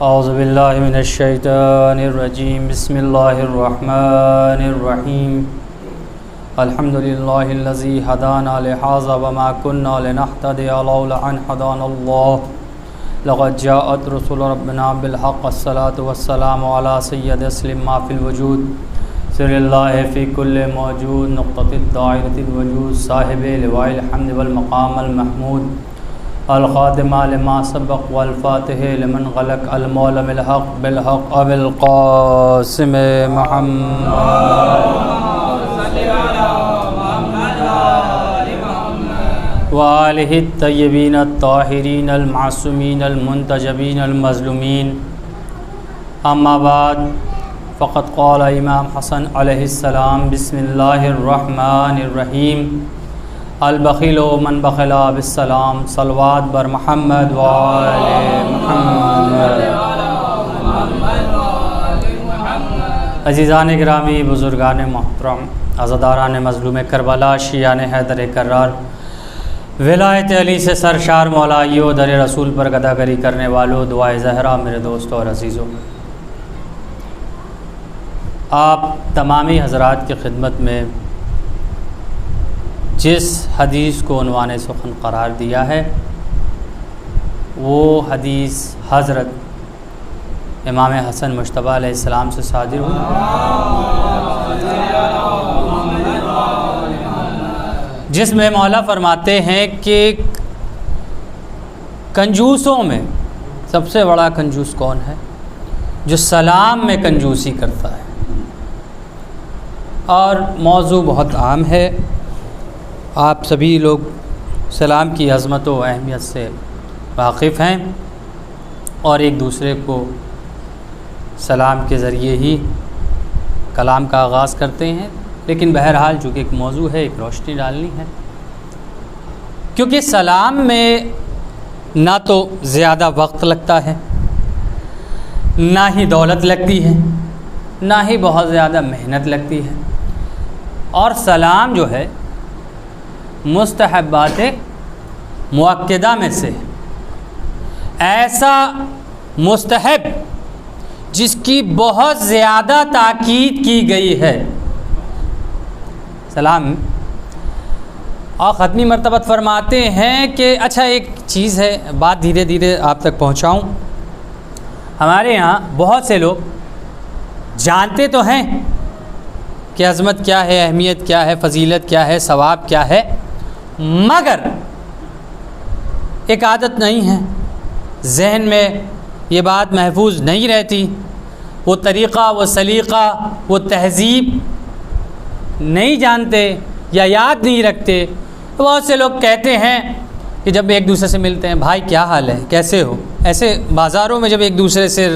اعوذ باللہ من الشیطان الرجیم بسم اللہ الرحمن الرحیم الحمد للہ الذی ہدانا لہذا وما كنا لنہتدی لولا ان ہدانا اللہ لقد جاءت رسول ربنا بالحق الصلاة والسلام علی سید اسلم ما فی الوجود سر اللہ فی کل موجود نقطۃ الدائرۃ الوجود صاحب لواء الحمد والمقام المحمود الخاتم لما سبق والفاتح لمن غلق المولى الحق بالحق ابو القاسم محمد وآلہ الطیبین الطاہرین المعصومین المنتجبین المظلومین اما بعد فقد قال امام حسن علیہ السلام بسم اللہ الرحمن الرحیم البخیل من بخلا بالسلام صلوات بر محمد وآل محمد۔ عزیزان گرامی، بزرگان محترم، عزاداران مظلوم کربلا، شیعان حیدر کرار، ولایت علی سے سرشار مولائیوں، در رسول پر گداگری کرنے والوں، دعائے زہرا میرے دوستوں اور عزیزوں، آپ تمامی حضرات کی خدمت میں جس حدیث کو عنوان سخن قرار دیا ہے وہ حدیث حضرت امام حسن مجتبی علیہ السلام سے صادر ہوئی، جس میں مولا فرماتے ہیں کہ کنجوسوں میں سب سے بڑا کنجوس کون ہے؟ جو سلام میں کنجوسی کرتا ہے۔ اور موضوع بہت عام ہے، آپ سبھی لوگ سلام کی عظمت و اہمیت سے واقف ہیں اور ایک دوسرے کو سلام کے ذریعے ہی کلام کا آغاز کرتے ہیں، لیکن بہرحال چونکہ ایک موضوع ہے، ایک روشنی ڈالنی ہے، کیونکہ سلام میں نہ تو زیادہ وقت لگتا ہے، نہ ہی دولت لگتی ہے، نہ ہی بہت زیادہ محنت لگتی ہے، اور سلام جو ہے مستحبات مؤکدہ میں سے ایسا مستحب جس کی بہت زیادہ تاکید کی گئی ہے سلام۔ اور ختمی مرتبہ فرماتے ہیں کہ اچھا ایک چیز ہے، بات دھیرے دھیرے آپ تک پہنچاؤں، ہمارے یہاں بہت سے لوگ جانتے تو ہیں کہ عظمت کیا ہے، اہمیت کیا ہے، فضیلت کیا ہے، ثواب کیا ہے، مگر ایک عادت نہیں ہے، ذہن میں یہ بات محفوظ نہیں رہتی، وہ طریقہ، وہ سلیقہ، وہ تہذیب نہیں جانتے یا یاد نہیں رکھتے۔ بہت سے لوگ کہتے ہیں کہ جب ایک دوسرے سے ملتے ہیں، بھائی کیا حال ہے، کیسے ہو، ایسے بازاروں میں جب ایک دوسرے سے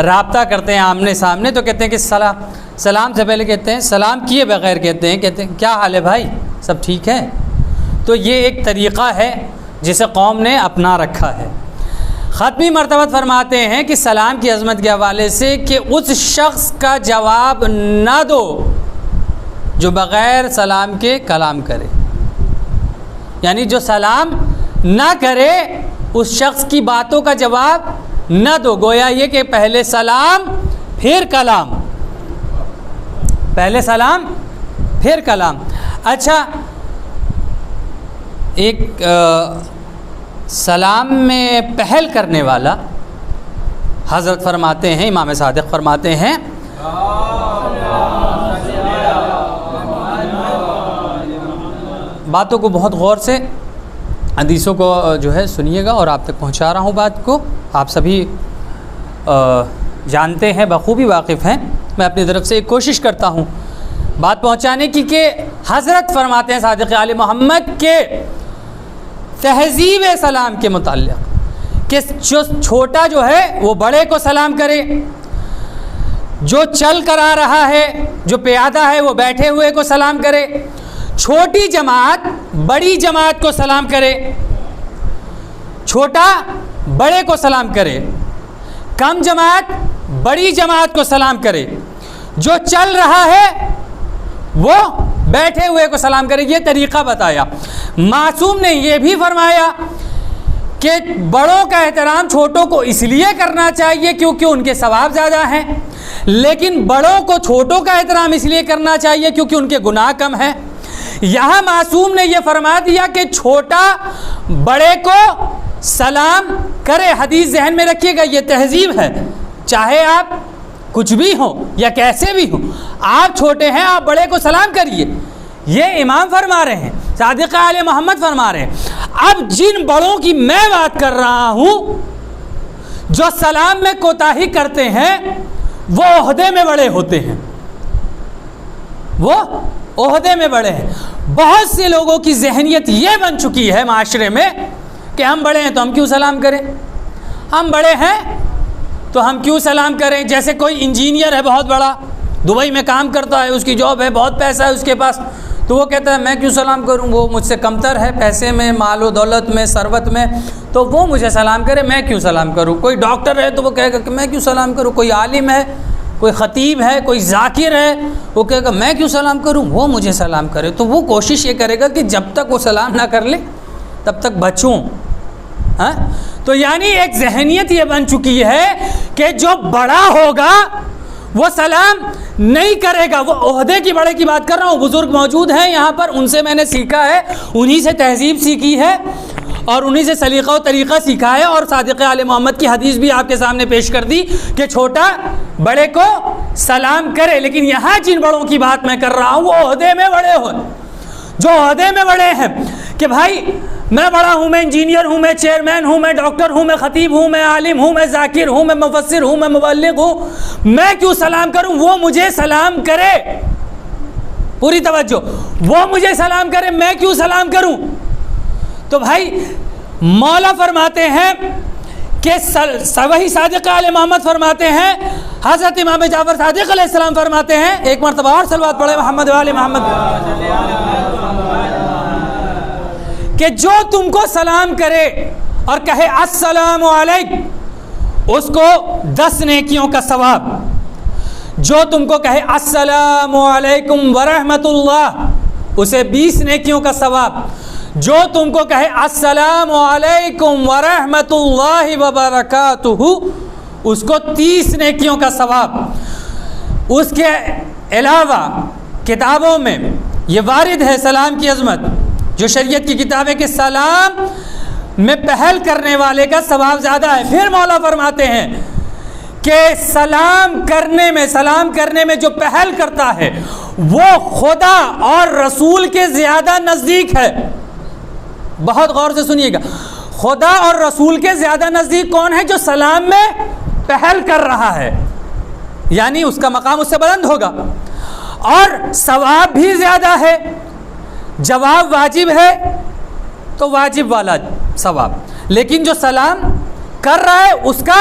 رابطہ کرتے ہیں آمنے سامنے تو کہتے ہیں کہ سلام سے پہلے کہتے ہیں، سلام کیے بغیر کہتے ہیں کیا حال ہے بھائی، سب ٹھیک ہے۔ تو یہ ایک طریقہ ہے جسے قوم نے اپنا رکھا ہے۔ ختمی مرتبہ فرماتے ہیں کہ سلام کی عظمت کے حوالے سے کہ اس شخص کا جواب نہ دو جو بغیر سلام کے کلام کرے، یعنی جو سلام نہ کرے اس شخص کی باتوں کا جواب نہ دو، گویا یہ کہ پہلے سلام پھر کلام، پہلے سلام پھر کلام۔ اچھا، ایک سلام میں پہل کرنے والا حضرت فرماتے ہیں، امام صادق فرماتے ہیں باتوں کو بہت غور سے، حدیثوں کو جو ہے سنیے گا، اور آپ تک پہنچا رہا ہوں بات کو، آپ سبھی جانتے ہیں، بخوبی واقف ہیں، میں اپنی طرف سے ایک کوشش کرتا ہوں بات پہنچانے کی کہ حضرت فرماتے ہیں صادق آل محمد کے تہذیب سلام کے متعلق کہ جو چھوٹا جو ہے وہ بڑے کو سلام کرے، جو چل کر آ رہا ہے، جو پیادہ ہے وہ بیٹھے ہوئے کو سلام کرے، چھوٹی جماعت بڑی جماعت کو سلام کرے، چھوٹا بڑے کو سلام کرے، کم جماعت بڑی جماعت کو سلام کرے، جو چل رہا ہے وہ بیٹھے ہوئے کو سلام کرے۔ یہ طریقہ بتایا۔ معصوم نے یہ بھی فرمایا کہ بڑوں کا احترام چھوٹوں کو اس لیے کرنا چاہیے کیونکہ ان کے ثواب زیادہ ہیں، لیکن بڑوں کو چھوٹوں کا احترام اس لیے کرنا چاہیے کیونکہ ان کے گناہ کم ہیں۔ یہاں معصوم نے یہ فرما دیا کہ چھوٹا بڑے کو سلام کرے۔ حدیث ذہن میں رکھیے گا، یہ تہذیب ہے، چاہے آپ کچھ بھی ہوں یا کیسے بھی ہوں، آپ چھوٹے ہیں آپ بڑے کو سلام کریے، یہ امام فرما رہے ہیں، صادق آل محمد فرما رہے ہیں۔ اب جن بڑوں کی میں بات کر رہا ہوں جو سلام میں کوتاہی کرتے ہیں وہ عہدے میں بڑے ہوتے ہیں، وہ عہدے میں بڑے ہیں۔ بہت سے لوگوں کی ذہنیت یہ بن چکی ہے معاشرے میں کہ ہم بڑے ہیں تو ہم کیوں سلام کریں، ہم بڑے ہیں تو ہم کیوں سلام کریں۔ جیسے کوئی انجینئر ہے بہت بڑا، دبئی میں کام کرتا ہے، اس کی جاب ہے، بہت پیسہ ہے اس کے پاس، تو وہ کہتا ہے میں کیوں سلام کروں، وہ مجھ سے کمتر ہے پیسے میں، مال و دولت میں، ثروت میں، تو وہ مجھے سلام کرے، میں کیوں سلام کروں۔ کوئی ڈاکٹر ہے تو وہ کہے گا کہ میں کیوں سلام کروں، کوئی عالم ہے، کوئی خطیب ہے، کوئی ذاکر ہے، وہ کہے گا میں کیوں سلام کروں، وہ مجھے سلام کرے۔ تو وہ کوشش یہ کرے گا کہ جب تک وہ سلام نہ کر لے تب تک بچوں۔ ہاں، تو یعنی ایک ذہنیت یہ بن چکی ہے کہ جو بڑا ہوگا وہ سلام نہیں کرے گا۔ وہ عہدے کی بڑے کی بات کر رہا ہوں، بزرگ موجود ہیں یہاں پر، ان سے میں نے سیکھا ہے، انہی سے تہذیب سیکھی ہے اور انہی سے سلیقہ و طریقہ سیکھا ہے، اور صادق آل محمد کی حدیث بھی آپ کے سامنے پیش کر دی کہ چھوٹا بڑے کو سلام کرے۔ لیکن یہاں جن بڑوں کی بات میں کر رہا ہوں وہ عہدے میں بڑے ہو، جو عہدے میں بڑے ہیں کہ بھائی میں بڑا ہوں، میں انجینئر ہوں، میں چیئرمین ہوں، میں ڈاکٹر ہوں، میں خطیب ہوں، میں عالم ہوں، میں ذاکر ہوں، میں مفسر ہوں، میں مبلغ ہوں، میں کیوں سلام کروں، وہ مجھے سلام کرے۔ پوری توجہ، وہ مجھے سلام کرے، میں کیوں سلام کروں۔ تو بھائی مولا فرماتے ہیں کہ وہی صادق آل محمد فرماتے ہیں، حضرت امام جعفر صادق علیہ السلام فرماتے ہیں، ایک مرتبہ اور صلوات پڑھے محمد و آل محمد، کہ جو تم کو سلام کرے اور کہے السلام علیکم، اس کو 10 نیکیوں کا ثواب، جو تم کو کہے السلام علیکم ورحمۃ اللہ، اسے 20 نیکیوں کا ثواب، جو تم کو کہے السلام علیکم ورحمۃ اللہ وبرکاتہ، اس کو 30 نیکیوں کا ثواب۔ اس کے علاوہ کتابوں میں یہ وارد ہے سلام کی عظمت، جو شریعت کی کتابیں کہ سلام میں پہل کرنے والے کا ثواب زیادہ ہے۔ پھر مولا فرماتے ہیں کہ سلام کرنے میں جو پہل کرتا ہے وہ خدا اور رسول کے زیادہ نزدیک ہے۔ بہت غور سے سنیے گا، خدا اور رسول کے زیادہ نزدیک کون ہے؟ جو سلام میں پہل کر رہا ہے، یعنی اس کا مقام اس سے بلند ہوگا، اور ثواب بھی زیادہ ہے۔ جواب واجب ہے تو واجب والا ثواب، لیکن جو سلام کر رہا ہے اس کا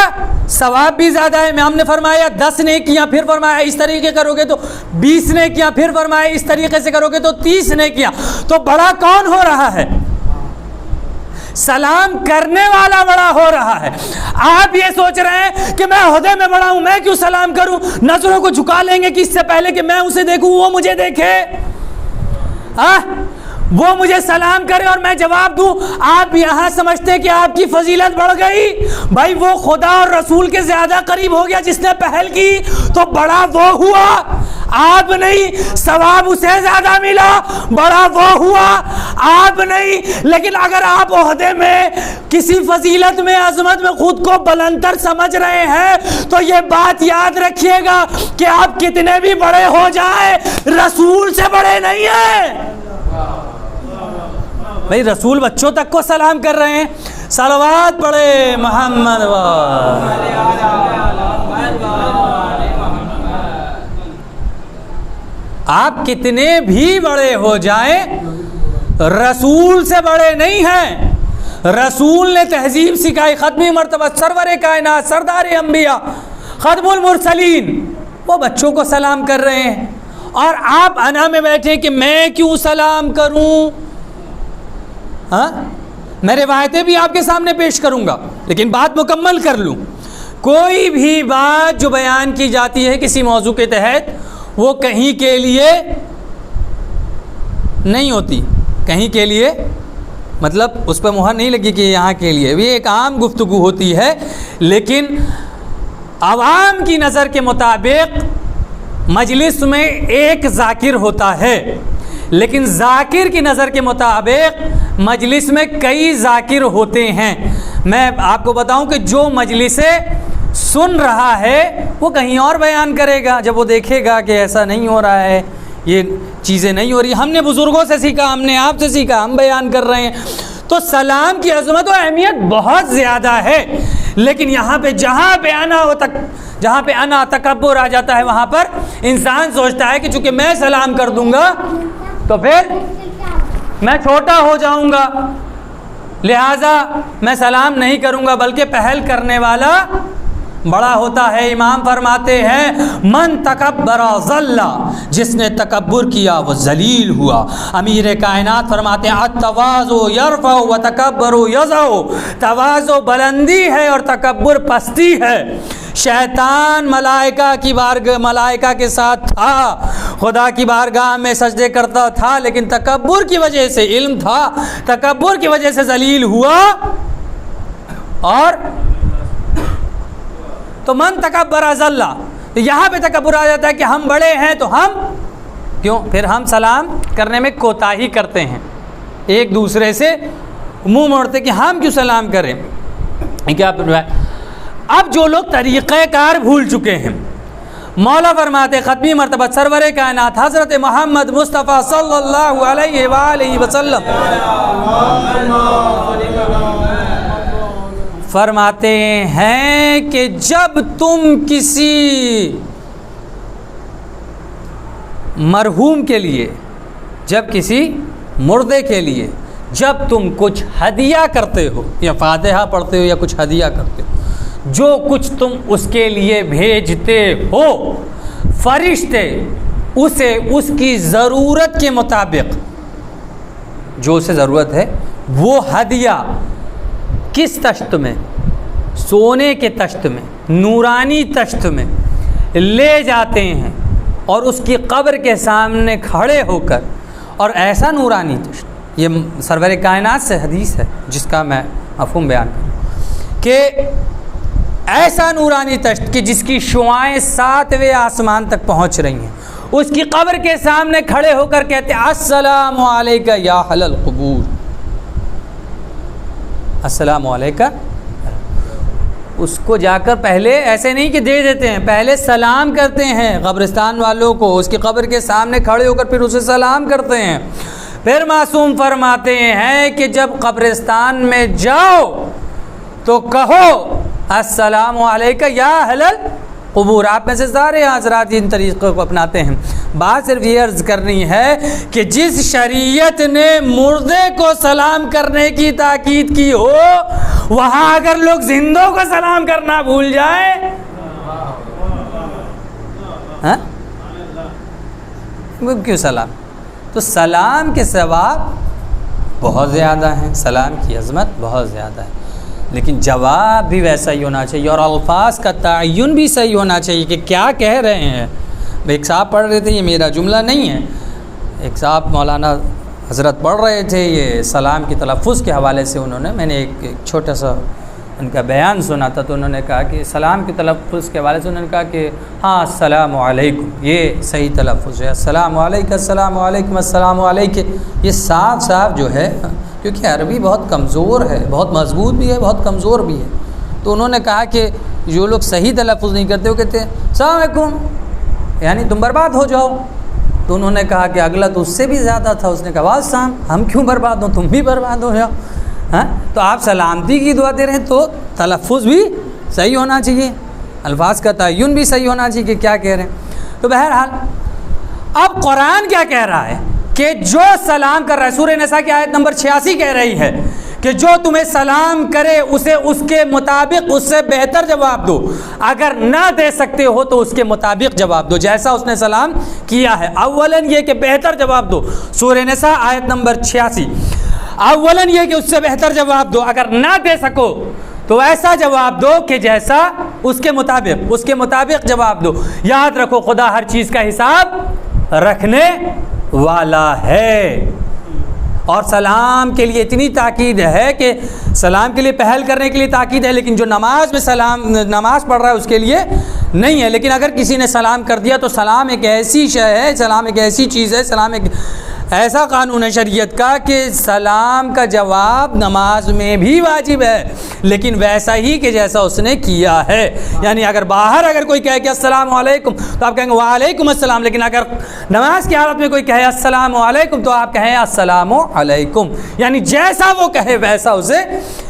ثواب بھی زیادہ ہے۔ امام نے فرمایا 10 نیکیاں، پھر فرمایا اس طریقے کرو گے تو 20 نیکیاں، پھر فرمایا اس طریقے سے کرو گے تو 30 نیکیاں۔ تو بڑا کون ہو رہا ہے؟ سلام کرنے والا بڑا ہو رہا ہے۔ آپ یہ سوچ رہے ہیں کہ میں عہدے میں بڑا ہوں، میں کیوں سلام کروں، نظروں کو جھکا لیں گے کہ اس سے پہلے کہ میں اسے دیکھوں وہ مجھے دیکھے، وہ مجھے سلام کرے اور میں جواب دوں۔ آپ یہاں سمجھتے کہ آپ کی فضیلت بڑھ گئی، بھائی وہ خدا اور رسول کے زیادہ قریب ہو گیا جس نے پہل کی، تو بڑا وہ ہوا، آپ نہیں۔ ثواب اسے زیادہ ملا، بڑا وہ ہوا، آپ نہیں۔ لیکن اگر آپ عہدے میں، کسی فضیلت میں، عظمت میں خود کو بلندر سمجھ رہے ہیں تو یہ بات یاد رکھیے گا کہ آپ کتنے بھی بڑے ہو جائیں رسول سے بڑے نہیں ہیں۔ بھائی رسول بچوں تک کو سلام کر رہے ہیں، صلوات پڑھے محمد آپ کتنے بھی بڑے ہو جائیں رسول سے بڑے نہیں ہیں۔ رسول نے تہذیب سکھائی، ختمی مرتبہ سرور کائنات، سردار انبیاء، ختم المرسلین، وہ بچوں کو سلام کر رہے ہیں، اور آپ انا میں بیٹھے کہ میں کیوں سلام کروں۔ میں روایتیں بھی آپ کے سامنے پیش کروں گا، لیکن بات مکمل کر لوں۔ کوئی بھی بات جو بیان کی جاتی ہے کسی موضوع کے تحت، وہ کہیں کے لیے نہیں ہوتی، کہیں کے لیے مطلب اس پہ مہر نہیں لگی کہ یہاں کے لیے، یہ ایک عام گفتگو ہوتی ہے، لیکن عوام کی نظر کے مطابق مجلس میں ایک ذاکر ہوتا ہے، لیکن ذاکر کی نظر کے مطابق مجلس میں کئی ذاکر ہوتے ہیں۔ میں آپ کو بتاؤں کہ جو مجلسیں سن رہا ہے وہ کہیں اور بیان کرے گا، جب وہ دیکھے گا کہ ایسا نہیں ہو رہا ہے، یہ چیزیں نہیں ہو رہی، ہم نے بزرگوں سے سیکھا، ہم نے آپ سے سیکھا، ہم بیان کر رہے ہیں۔ تو سلام کی عظمت و اہمیت بہت زیادہ ہے، لیکن یہاں پہ جہاں پہ انا تکبر آ جاتا ہے، وہاں پر انسان سوچتا ہے کہ چونکہ میں سلام کر دوں گا تو پھر میں چھوٹا ہو جاؤں گا، لہذا میں سلام نہیں کروں گا، بلکہ پہل کرنے والا بڑا ہوتا ہے۔ امام فرماتے ہیں من تکبر ذل، جس نے تکبر کیا وہ ذلیل ہوا۔ امیر کائنات فرماتے ہیں التواضع یرفع وتکبر یضع، تواضع بلندی ہے اور تکبر پستی ہے۔ شیطان ملائکہ کے ساتھ تھا، خدا کی بارگاہ میں سجدے کرتا تھا، لیکن تکبر کی وجہ سے، علم تھا، تکبر کی وجہ سے ذلیل ہوا۔ اور تو من تکبر ذل، یہاں پہ تکبر آ جاتا ہے کہ ہم بڑے ہیں تو ہم کیوں، پھر ہم سلام کرنے میں کوتاہی کرتے ہیں، ایک دوسرے سے منہ موڑتے کہ ہم کیوں سلام کریں۔ کیا اب جو لوگ طریقہ کار بھول چکے ہیں، مولا فرماتے ختمی مرتبہ سرور کائنات حضرت محمد مصطفیٰ صلی اللہ علیہ وآلہ وسلم فرماتے ہیں کہ جب تم کسی مرحوم کے لیے، جب کسی مردے کے لیے جب تم کچھ ہدیہ کرتے ہو، یا فاتحہ پڑھتے ہو یا کچھ ہدیہ کرتے ہو، جو کچھ تم اس کے لیے بھیجتے ہو، فرشتے اسے اس کی ضرورت کے مطابق، جو اسے ضرورت ہے وہ ہدیہ کس تشت میں، سونے کے تشت میں، نورانی تشت میں لے جاتے ہیں، اور اس کی قبر کے سامنے کھڑے ہو کر، اور ایسا نورانی تشت، یہ سرور کائنات سے حدیث ہے جس کا میں مفہوم بیان کروں، کہ ایسا نورانی تشت کہ جس کی شعاعیں 7ویں آسمان تک پہنچ رہی ہیں، اس کی قبر کے سامنے کھڑے ہو کر کہتے ہیں السلام علیکہ یا اہل القبور، السلام علیکہ۔ اس کو جا کر پہلے ایسے نہیں کہ دے دیتے ہیں، پہلے سلام کرتے ہیں قبرستان والوں کو، اس کی قبر کے سامنے کھڑے ہو کر پھر اسے سلام کرتے ہیں۔ پھر معصوم فرماتے ہیں کہ جب قبرستان میں جاؤ تو کہو السلام علیکہ یا اہل القبور۔ آپ میں سے سارے حضرات ان طریقوں کو اپناتے ہیں۔ بات صرف یہ عرض کرنی ہے کہ جس شریعت نے مردے کو سلام کرنے کی تاکید کی ہو، وہاں اگر لوگ زندوں کو سلام کرنا بھول جائیں، کیوں سلام؟ تو سلام کے ثواب بہت زیادہ ہیں، سلام کی عظمت بہت زیادہ ہے، لیکن جواب بھی ویسا ہی ہونا چاہیے، اور الفاظ کا تعین بھی صحیح ہونا چاہیے کہ کیا کہہ رہے ہیں۔ ایک صاحب پڑھ رہے تھے، یہ میرا جملہ نہیں ہے، ایک صاحب مولانا حضرت پڑھ رہے تھے، یہ سلام کی تلفظ کے حوالے سے انہوں نے، میں نے ایک چھوٹا سا ان کا بیان سنا تھا، تو انہوں نے کہا کہ سلام کی تلفظ کے حوالے سے انہوں نے کہا کہ ہاں السلام علیکم یہ صحیح تلفظ ہے، السلام علیکم، السلام علیکم، السلام علیکم، یہ صاف صاف جو ہے، کیونکہ عربی بہت کمزور ہے، بہت مضبوط بھی ہے، بہت کمزور بھی ہے، تو انہوں نے کہا کہ جو لوگ صحیح تلفظ نہیں کرتے وہ کہتے ہیں السلام علیکم، یعنی تم برباد ہو جاؤ۔ تو انہوں نے کہا کہ اگلا تو اس سے بھی زیادہ تھا، اس نے کہا والسلام، ہم کیوں برباد ہوں، تم بھی برباد ہو جاؤ۔ ہاں، تو آپ سلامتی کی دعا دے رہے ہیں تو تلفظ بھی صحیح ہونا چاہیے، الفاظ کا تعین بھی صحیح ہونا چاہیے کہ کیا کہہ رہے ہیں۔ تو بہرحال اب قرآن کیا کہہ رہا ہے کہ جو سلام کر رہا ہے، سورہ نساء کی آیت نمبر 86 کہہ رہی ہے کہ جو تمہیں سلام کرے اسے اس کے مطابق اس سے بہتر جواب دو، اگر نہ دے سکتے ہو تو اس کے مطابق جواب دو جیسا اس نے سلام کیا ہے۔ اولاً یہ کہ بہتر جواب دو، سورہ نساء آیت نمبر 86، اولاً یہ کہ اس سے بہتر جواب دو، اگر نہ دے سکو تو ایسا جواب دو کہ جیسا اس کے مطابق جواب دو۔ یاد رکھو خدا ہر چیز کا حساب رکھنے والا ہے، اور سلام کے لیے اتنی تاکید ہے کہ سلام کے لیے پہل کرنے کے لیے تاکید ہے، لیکن جو نماز میں نماز پڑھ رہا ہے اس کے لیے نہیں ہے۔ لیکن اگر کسی نے سلام کر دیا تو سلام ایک ایسی شے ہے، سلام ایک ایسی چیز ہے، سلام ایک ایسا قانون ہے شریعت کا کہ سلام کا جواب نماز میں بھی واجب ہے، لیکن ویسا ہی کہ جیسا اس نے کیا ہے۔ یعنی اگر باہر کوئی کہے کہ السلام علیکم تو آپ کہیں گے وعلیکم السلام، لیکن اگر نماز کی حالت میں کوئی کہے السلام علیکم تو آپ کہیں السلام علیکم، یعنی جیسا وہ کہے ویسا اسے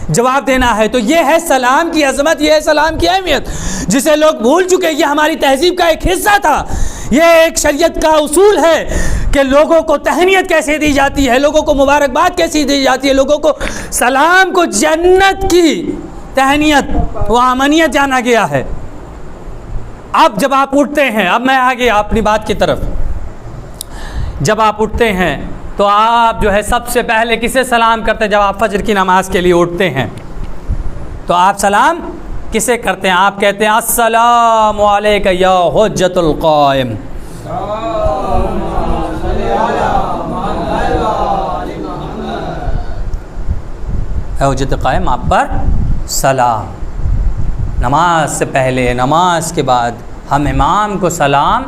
جواب دینا ہے۔ تو یہ ہے سلام کی عظمت، یہ ہے سلام کی اہمیت، جسے لوگ بھول چکے۔ یہ ہماری تہذیب کا ایک حصہ تھا، یہ ایک شریعت کا اصول ہے کہ لوگوں کو تہنیت کیسے دی جاتی ہے، لوگوں کو مبارکباد کیسی دی جاتی ہے، لوگوں کو سلام کو جنت کی تہنیت و امنیت جانا گیا ہے۔ اب جب آپ اٹھتے ہیں، اب میں آگے اپنی بات کی طرف، جب آپ اٹھتے ہیں تو آپ جو ہے سب سے پہلے کسے سلام کرتے ہیں؟ جب آپ فجر کی نماز کے لیے اٹھتے ہیں تو آپ سلام کسے کرتے ہیں؟ آپ کہتے ہیں السلام علیکم یا حجت القائم، اے حجت قائم آپ پر سلام۔ نماز سے پہلے، نماز کے بعد ہم امام کو سلام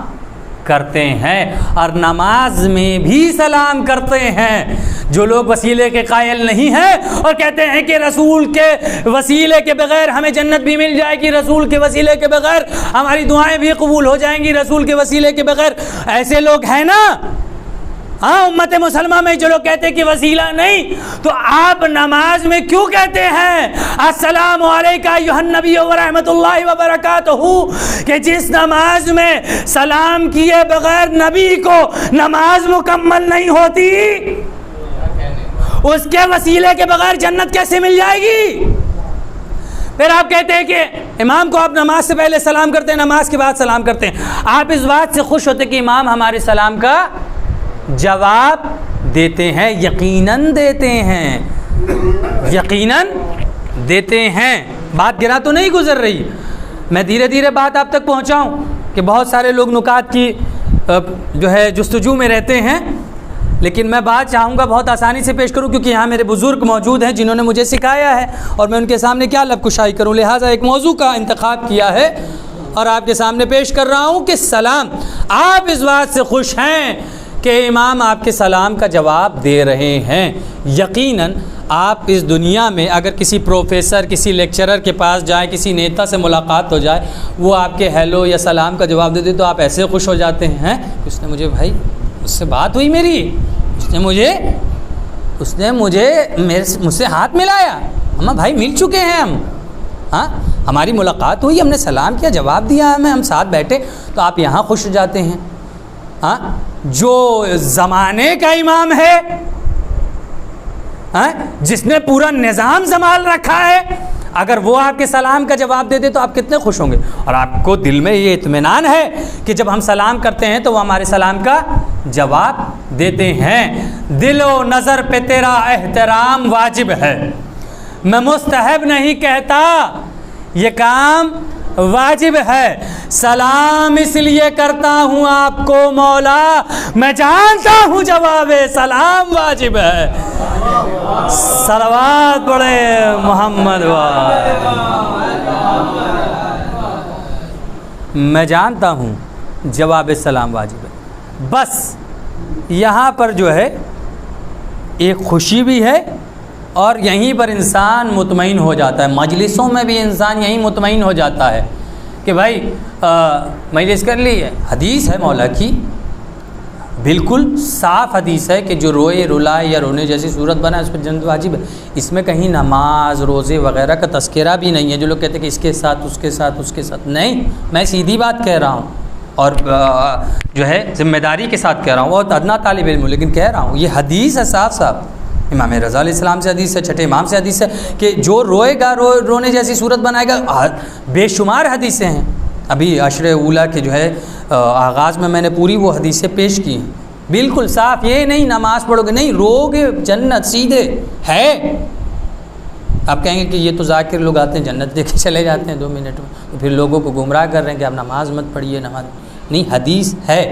کرتے ہیں، اور نماز میں بھی سلام کرتے ہیں۔ جو لوگ وسیلے کے قائل نہیں ہیں اور کہتے ہیں کہ رسول کے وسیلے کے بغیر ہمیں جنت بھی مل جائے گی، رسول کے وسیلے کے بغیر ہماری دعائیں بھی قبول ہو جائیں گی، رسول کے وسیلے کے بغیر، ایسے لوگ ہیں نا، ہاں امت مسلمہ میں جو لوگ کہتے ہیں کہ وسیلہ نہیں، تو آپ نماز میں کیوں کہتے ہیں السلام علیکم ایھا النبی ورحمۃ اللہ وبرکاتہ؟ کہ جس نماز میں سلام کیے بغیر نبی کو نماز مکمل نہیں ہوتی، اس کے وسیلے کے بغیر جنت کیسے مل جائے گی؟ پھر آپ کہتے ہیں کہ امام کو آپ نماز سے پہلے سلام کرتے ہیں، نماز کے بعد سلام کرتے ہیں۔ آپ اس بات سے خوش ہوتے کہ امام ہمارے سلام کا جواب دیتے ہیں، یقیناً دیتے ہیں، یقیناً دیتے ہیں۔ بات گرا تو نہیں گزر رہی، میں دھیرے دھیرے بات آپ تک پہنچاؤں کہ بہت سارے لوگ نکات کی جو ہے جستجو میں رہتے ہیں، لیکن میں بات چاہوں گا بہت آسانی سے پیش کروں، کیونکہ یہاں میرے بزرگ موجود ہیں جنہوں نے مجھے سکھایا ہے، اور میں ان کے سامنے کیا لب کشائی کروں، لہٰذا ایک موضوع کا انتخاب کیا ہے اور آپ کے سامنے پیش کر رہا ہوں کہ سلام۔ آپ اس بات سے خوش ہیں کہ امام آپ کے سلام کا جواب دے رہے ہیں۔ یقیناً آپ اس دنیا میں اگر کسی پروفیسر، کسی لیکچرر کے پاس جائیں، کسی نیتا سے ملاقات ہو جائے، وہ آپ کے ہیلو یا سلام کا جواب دے دے تو آپ ایسے خوش ہو جاتے ہیں، اس نے مجھے بھائی اس سے بات ہوئی میری، اس نے مجھے مجھ سے ہاتھ ملایا، ہم بھائی مل چکے ہیں، ہم ہاں ہماری ملاقات ہوئی، ہم نے سلام کیا، جواب دیا ہمیں، ہم ساتھ بیٹھے، تو آپ یہاں خوش ہو جاتے ہیں۔ ہاں جو زمانے کا امام ہے، جس نے پورا نظام سنبھال رکھا ہے، اگر وہ آپ کے سلام کا جواب دے دے تو آپ کتنے خوش ہوں گے؟ اور آپ کو دل میں یہ اطمینان ہے کہ جب ہم سلام کرتے ہیں تو وہ ہمارے سلام کا جواب دیتے ہیں۔ دل و نظر پہ تیرا احترام واجب ہے، میں مستحب نہیں کہتا، یہ کام واجب ہے۔ سلام اس لیے کرتا ہوں آپ کو مولا، میں جانتا ہوں جواب سلام واجب ہے۔ صلوات پڑھے محمد میں جانتا ہوں جواب سلام واجب ہے۔ بس یہاں پر جو ہے ایک خوشی بھی ہے، اور یہیں پر انسان مطمئن ہو جاتا ہے، مجلسوں میں بھی انسان یہیں مطمئن ہو جاتا ہے کہ بھائی مجلس کر لی ہے، حدیث ہے مولا کی، بالکل صاف حدیث ہے کہ جو روئے رلائے یا رونے جیسی صورت بنا اس پر جنت واجب ہے۔ اس میں کہیں نماز روزے وغیرہ کا تذکرہ بھی نہیں ہے۔ جو لوگ کہتے ہیں کہ اس کے ساتھ اس کے ساتھ اس کے ساتھ، نہیں، میں سیدھی بات کہہ رہا ہوں، اور جو ہے ذمہ داری کے ساتھ کہہ رہا ہوں، بہت ادنا طالب علم ہوں لیکن کہہ رہا ہوں، یہ حدیث ہے صاف صاف، امام رضا علیہ السلام سے حدیث ہے، چھٹے امام سے حدیث ہے کہ جو روئے گا رونے جیسی صورت بنائے گا، بے شمار حدیثیں ہیں۔ ابھی عشر اولیٰ کے جو ہے آغاز میں نے پوری وہ حدیثیں پیش کی ہیں، بالکل صاف، یہ نہیں نماز پڑھو گے نہیں، رو گے جنت سیدھے ہے۔ آپ کہیں گے کہ یہ تو ذاکر لوگ آتے ہیں جنت دے کے چلے جاتے ہیں 2 منٹ میں، تو پھر لوگوں کو گمراہ کر رہے ہیں کہ آپ نماز مت پڑھیے، نماز نہیں، حدیث ہے،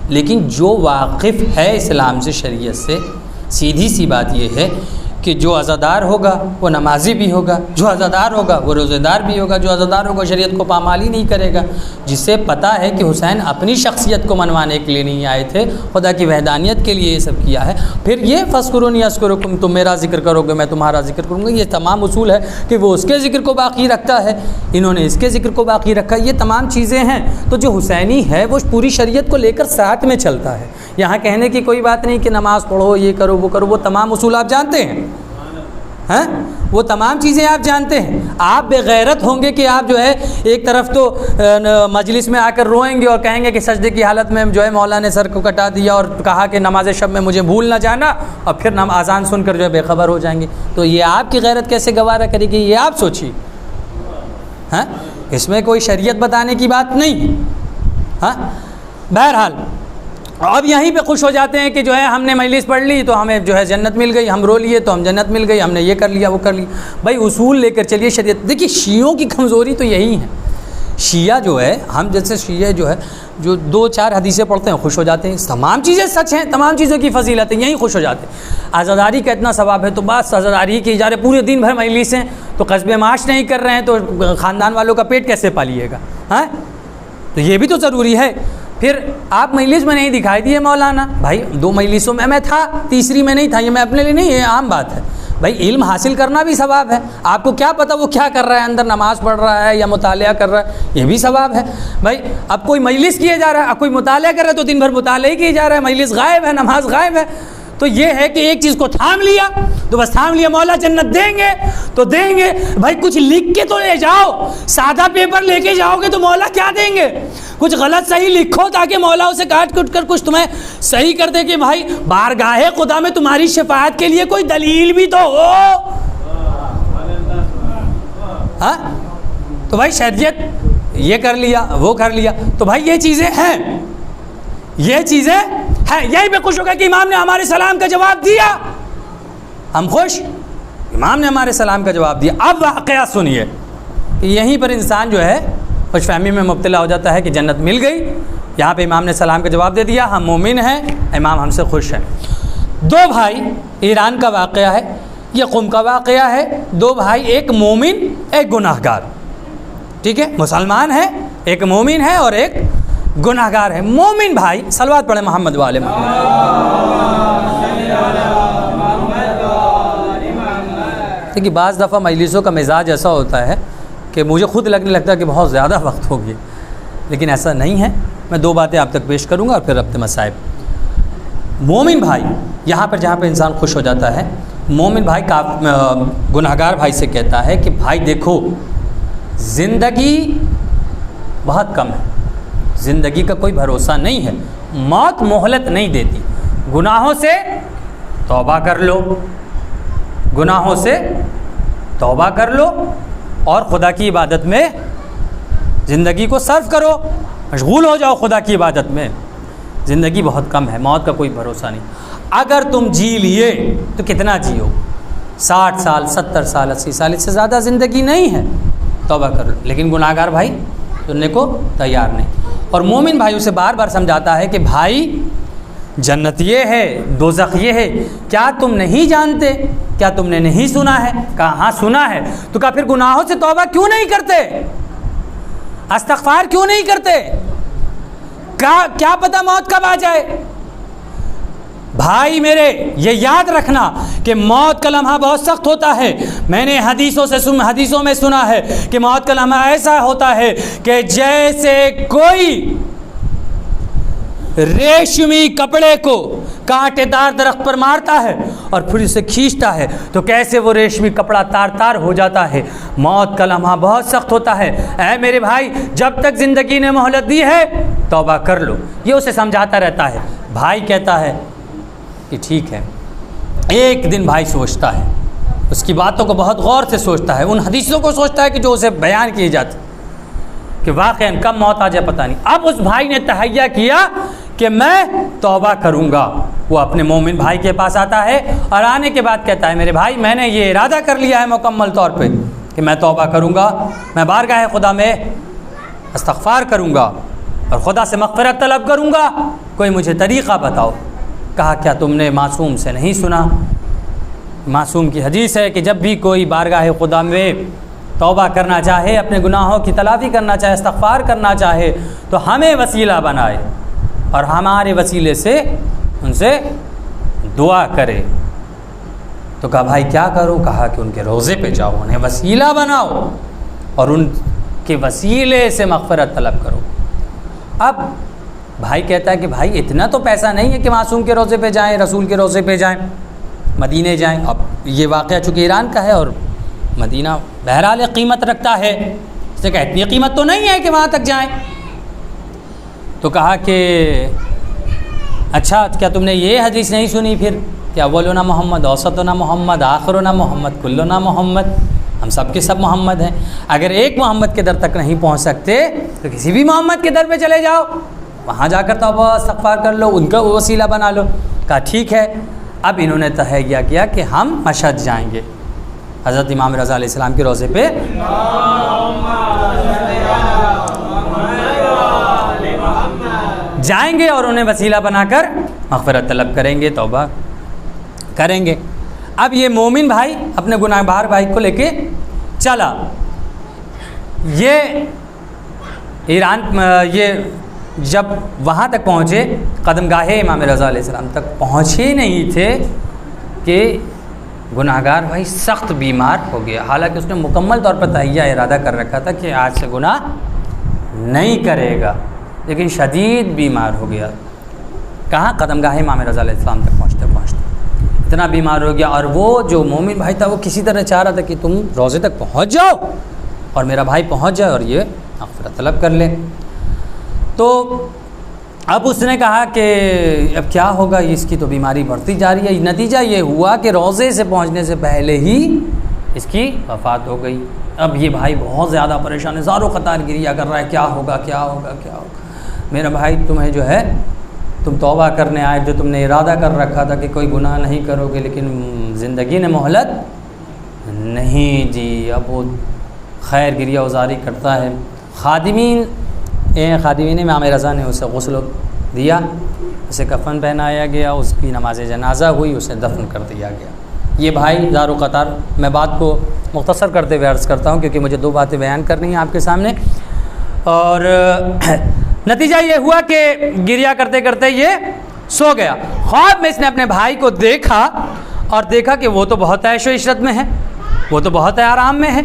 لیکن جو واقف ہے اسلام سے، شریعت سے، سیدھی سی بات یہ ہے کہ جو عزادار ہوگا وہ نمازی بھی ہوگا، جو عزادار ہوگا وہ روزہ دار بھی ہوگا، جو عزادار ہوگا شریعت کو پامالی نہیں کرے گا، جسے پتہ ہے کہ حسین اپنی شخصیت کو منوانے کے لیے نہیں آئے تھے، خدا کی وحدانیت کے لیے یہ سب کیا ہے۔ پھر یہ فذکرونی اذکرکم، تم میرا ذکر کرو گے میں تمہارا ذکر کروں گا، یہ تمام اصول ہے کہ وہ اس کے ذکر کو باقی رکھتا ہے، انہوں نے اس کے ذکر کو باقی رکھا، یہ تمام چیزیں ہیں۔ تو جو حسینی ہے وہ پوری شریعت کو لے کر ساتھ میں چلتا ہے، یہاں کہنے کی کوئی بات نہیں کہ نماز پڑھو، یہ کرو وہ کرو، وہ تمام اصول آپ جانتے ہیں، ہیں وہ تمام چیزیں آپ جانتے ہیں۔ آپ بے غیرت ہوں گے کہ آپ جو ہے ایک طرف تو مجلس میں آ کر روئیں گے اور کہیں گے کہ سجدے کی حالت میں جو ہے مولا نے سر کو کٹا دیا اور کہا کہ نماز شب میں مجھے بھول نہ جانا، اور پھر ہم اذان سن کر جو ہے بے خبر ہو جائیں گے، تو یہ آپ کی غیرت کیسے گوارا کرے گی، یہ آپ سوچیے۔ ہاں اس میں کوئی شریعت بتانے کی بات نہیں۔ ہاں بہرحال اب یہیں پہ خوش ہو جاتے ہیں کہ جو ہے ہم نے مجلس پڑھ لی تو ہمیں جو ہے جنت مل گئی، ہم رو لیے تو ہم جنت مل گئی، ہم نے یہ کر لیا وہ کر لیا۔ بھائی اصول لے کر چلیے شریعت۔ دیکھیے شیعوں کی کمزوری تو یہی ہے، شیعہ جو ہے ہم جیسے شیعہ جو ہے جو 2-4 حدیثیں پڑھتے ہیں خوش ہو جاتے ہیں، تمام چیزیں سچ ہیں، تمام چیزوں کی فضیلت ہے، یہیں خوش ہو جاتے ہیں۔ عزاداری کا اتنا ثواب ہے تو بس عزاداری کی اجارے پورے دن بھر مجلس ہیں، تو قصبے معاش نہیں کر رہے ہیں تو خاندان والوں کا پیٹ کیسے پالیے گا؟ ہاں تو یہ بھی تو ضروری ہے۔ پھر آپ مجلس میں نہیں دکھائی دیے مولانا، بھائی 2 مجلسوں میں تھا، تیسری میں نہیں تھا، یہ میں اپنے لیے نہیں، یہ عام بات ہے۔ بھائی علم حاصل کرنا بھی ثواب ہے، آپ کو کیا پتہ وہ کیا کر رہا ہے، اندر نماز پڑھ رہا ہے یا مطالعہ کر رہا ہے، یہ بھی ثواب ہے۔ بھائی اب کوئی مجلس کیے جا رہا ہے، اب کوئی مطالعہ کر رہا ہے تو دن بھر مطالعہ ہی کیے جا رہا ہے، مجلس غائب ہے، نماز غائب ہے۔ تو یہ ہے کہ ایک چیز کو تھام لیا تو بس تھام لیا، مولا جنت دیں گے تو دیں گے۔ بھائی کچھ لکھ کے تو لے جاؤ، سادہ پیپر لے کے جاؤ گے تو مولا کیا دیں گے؟ کچھ غلط صحیح لکھو تاکہ مولا اسے کاٹ کٹ کر کچھ تمہیں صحیح کر دے کہ بھائی بارگاہ خدا میں تمہاری شفاعت کے لیے کوئی دلیل بھی تو ہو۔ ہاں تو بھائی شریعت یہ کر لیا وہ کر لیا، تو بھائی یہ چیزیں ہیں، یہ چیزیں ہیں۔ یہی پہ خوش ہو گیا کہ امام نے ہمارے سلام کا جواب دیا، ہم خوش، امام نے ہمارے سلام کا جواب دیا۔ اب واقعہ سنیے کہ یہیں پر انسان جو ہے خوش فہمی میں مبتلا ہو جاتا ہے کہ جنت مل گئی، یہاں پہ امام نے سلام کا جواب دے دیا، ہم مومن ہیں، امام ہم سے خوش ہیں۔ 2 بھائی، ایران کا واقعہ ہے، یہ قم کا واقعہ ہے، 2 بھائی، ایک مومن ایک گناہ گار، ٹھیک ہے، مسلمان ہے، ایک مومن ہے اور ایک گناہ گار ہے۔ مومن بھائی صلوات پڑھیں محمد والے محمد۔ دیکھیے بعض دفعہ مجلسوں کا مزاج ایسا ہوتا ہے کہ مجھے خود لگنے لگتا ہے کہ بہت زیادہ وقت ہو گیا، لیکن ایسا نہیں ہے۔ میں 2 باتیں آپ تک پیش کروں گا اور پھر اپنے مصائب۔ مومن بھائی یہاں پر جہاں پہ انسان خوش ہو جاتا ہے، مومن بھائی گناہ گار بھائی سے کہتا ہے کہ بھائی دیکھو زندگی بہت کم ہے، زندگی کا کوئی بھروسہ نہیں ہے، موت مہلت نہیں دیتی، گناہوں سے توبہ کر لو، گناہوں سے توبہ کر لو اور خدا کی عبادت میں زندگی کو صرف کرو، مشغول ہو جاؤ خدا کی عبادت میں، زندگی بہت کم ہے، موت کا کوئی بھروسہ نہیں۔ اگر تم جی لیے تو کتنا جیو، 60 سال 70 سال 80 سال، اس سے زیادہ زندگی نہیں ہے، توبہ کر لو۔ لیکن گناہ گار بھائی سننے کو تیار نہیں، اور مومن بھائی اسے بار بار سمجھاتا ہے کہ بھائی جنت یہ ہے، دوزخ یہ ہے، کیا تم نہیں جانتے، کیا تم نے نہیں سنا ہے؟ کہا ہاں سنا ہے۔ تو کہا پھر گناہوں سے توبہ کیوں نہیں کرتے، استغفار کیوں نہیں کرتے؟ کیا پتہ موت کب آ جائے؟ بھائی میرے یہ یاد رکھنا کہ موت کا لمحہ بہت سخت ہوتا ہے۔ میں نے حدیثوں میں سنا ہے کہ موت کا لمحہ ایسا ہوتا ہے کہ جیسے کوئی ریشمی کپڑے کو کانٹے دار درخت پر مارتا ہے اور پھر اسے کھینچتا ہے تو کیسے وہ ریشمی کپڑا تار تار ہو جاتا ہے۔ موت کا لمحہ بہت سخت ہوتا ہے، اے میرے بھائی جب تک زندگی نے مہلت دی ہے توبہ کر لو، یہ اسے سمجھاتا رہتا ہے۔ بھائی کہتا ہے کہ ٹھیک ہے۔ ایک دن بھائی سوچتا ہے، اس کی باتوں کو بہت غور سے سوچتا ہے، ان حدیثوں کو سوچتا ہے کہ جو اسے بیان کی جاتی کہ واقعاً کب موت آ جائے پتہ نہیں۔ اب اس بھائی نے تہیہ کیا کہ میں توبہ کروں گا۔ وہ اپنے مومن بھائی کے پاس آتا ہے اور آنے کے بعد کہتا ہے میرے بھائی میں نے یہ ارادہ کر لیا ہے مکمل طور پہ کہ میں توبہ کروں گا، میں بارگاہ خدا میں استغفار کروں گا اور خدا سے مغفرت طلب کروں گا، کوئی مجھے طریقہ بتاؤ۔ کہا کیا تم نے معصوم سے نہیں سنا؟ معصوم کی حدیث ہے کہ جب بھی کوئی بارگاہ خدا میں توبہ کرنا چاہے، اپنے گناہوں کی تلافی کرنا چاہے، استغفار کرنا چاہے تو ہمیں وسیلہ بنائے اور ہمارے وسیلے سے ان سے دعا کرے۔ تو کہا بھائی کیا کروں؟ کہا کہ ان کے روضے پہ جاؤ، انہیں وسیلہ بناؤ اور ان کے وسیلے سے مغفرت طلب کرو۔ اب بھائی کہتا ہے کہ بھائی اتنا تو پیسہ نہیں ہے کہ معصوم کے روضے پہ جائیں، رسول کے روضے پہ جائیں، مدینے جائیں۔ اب یہ واقعہ چونکہ ایران کا ہے اور مدینہ بہرحال قیمت رکھتا ہے، اس نے کہا اتنی قیمت تو نہیں ہے کہ وہاں تک جائیں۔ تو کہا کہ اچھا کیا تم نے یہ حدیث نہیں سنی پھر کہ اولنا محمد، اوسطنا محمد، آخرنا محمد، کلنا محمد، ہم سب کے سب محمد ہیں۔ اگر ایک محمد کے در تک نہیں پہنچ سکتے تو کسی بھی محمد کے در پہ چلے جاؤ، وہاں جا کر توبہ استغفار کر لو، ان کا وسیلہ بنا لو۔ کہا ٹھیک ہے۔ اب انہوں نے تہیہ کیا کہ ہم مشہد جائیں گے، حضرت امام رضا علیہ السلام کے روضے پہ جائیں گے اور انہیں وسیلہ بنا کر مغفرت طلب کریں گے، توبہ کریں گے۔ اب یہ مومن بھائی اپنے گناہ بار بھائی کو لے کے چلا، یہ ایران یہ جب وہاں تک پہنچے، قدم گاہ امام رضا علیہ السلام تک پہنچے نہیں تھے کہ گناہ گار بھائی سخت بیمار ہو گیا، حالانکہ اس نے مکمل طور پر تہیہ ارادہ کر رکھا تھا کہ آج سے گناہ نہیں کرے گا، لیکن شدید بیمار ہو گیا۔ کہاں؟ قدم گاہ امام رضا علیہ السلام تک پہنچتے اتنا بیمار ہو گیا، اور وہ جو مومن بھائی تھا وہ کسی طرح چاہ رہا تھا کہ تم روضے تک پہنچ جاؤ اور میرا بھائی پہنچ جائے اور یہ مغفرت طلب کر لے۔ تو اب اس نے کہا کہ اب کیا ہوگا، اس کی تو بیماری بڑھتی جا رہی ہے۔ نتیجہ یہ ہوا کہ روضے سے پہنچنے سے پہلے ہی اس کی وفات ہو گئی۔ اب یہ بھائی بہت زیادہ پریشان ہے، زار و قطار گریہ کر رہا ہے، کیا ہوگا کیا ہوگا کیا ہوگا۔ میرا بھائی تمہیں جو ہے تم توبہ کرنے آئے، جو تم نے ارادہ کر رکھا تھا کہ کوئی گناہ نہیں کرو گے، لیکن زندگی نے مہلت نہیں دی۔ اب وہ خیر گریہ وزاری کرتا ہے۔ خادمین امام رضا نے اسے غسل دیا، اسے کفن پہنایا گیا، اس کی نماز جنازہ ہوئی، اسے دفن کر دیا گیا۔ یہ بھائی زار و قطار، میں بات کو مختصر کرتے ہوئے عرض کرتا ہوں کیونکہ مجھے دو باتیں بیان کرنی ہیں آپ کے سامنے۔ اور نتیجہ یہ ہوا کہ گریہ کرتے کرتے یہ سو گیا۔ خواب میں اس نے اپنے بھائی کو دیکھا اور دیکھا کہ وہ تو بہت عیش و عشرت میں ہے، وہ تو بہت آرام میں ہے۔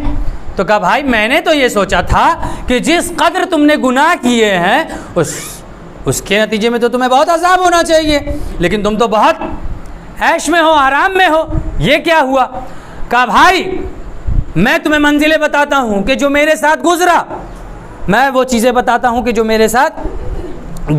تو کہا بھائی میں نے تو یہ سوچا تھا کہ جس قدر تم نے گناہ کیے ہیں اس کے نتیجے میں تو تمہیں بہت عذاب ہونا چاہیے، لیکن تم تو بہت عیش میں ہو، آرام میں ہو، یہ کیا ہوا؟ کہا بھائی میں تمہیں منزلیں بتاتا ہوں کہ جو میرے ساتھ گزرا، میں وہ چیزیں بتاتا ہوں کہ جو میرے ساتھ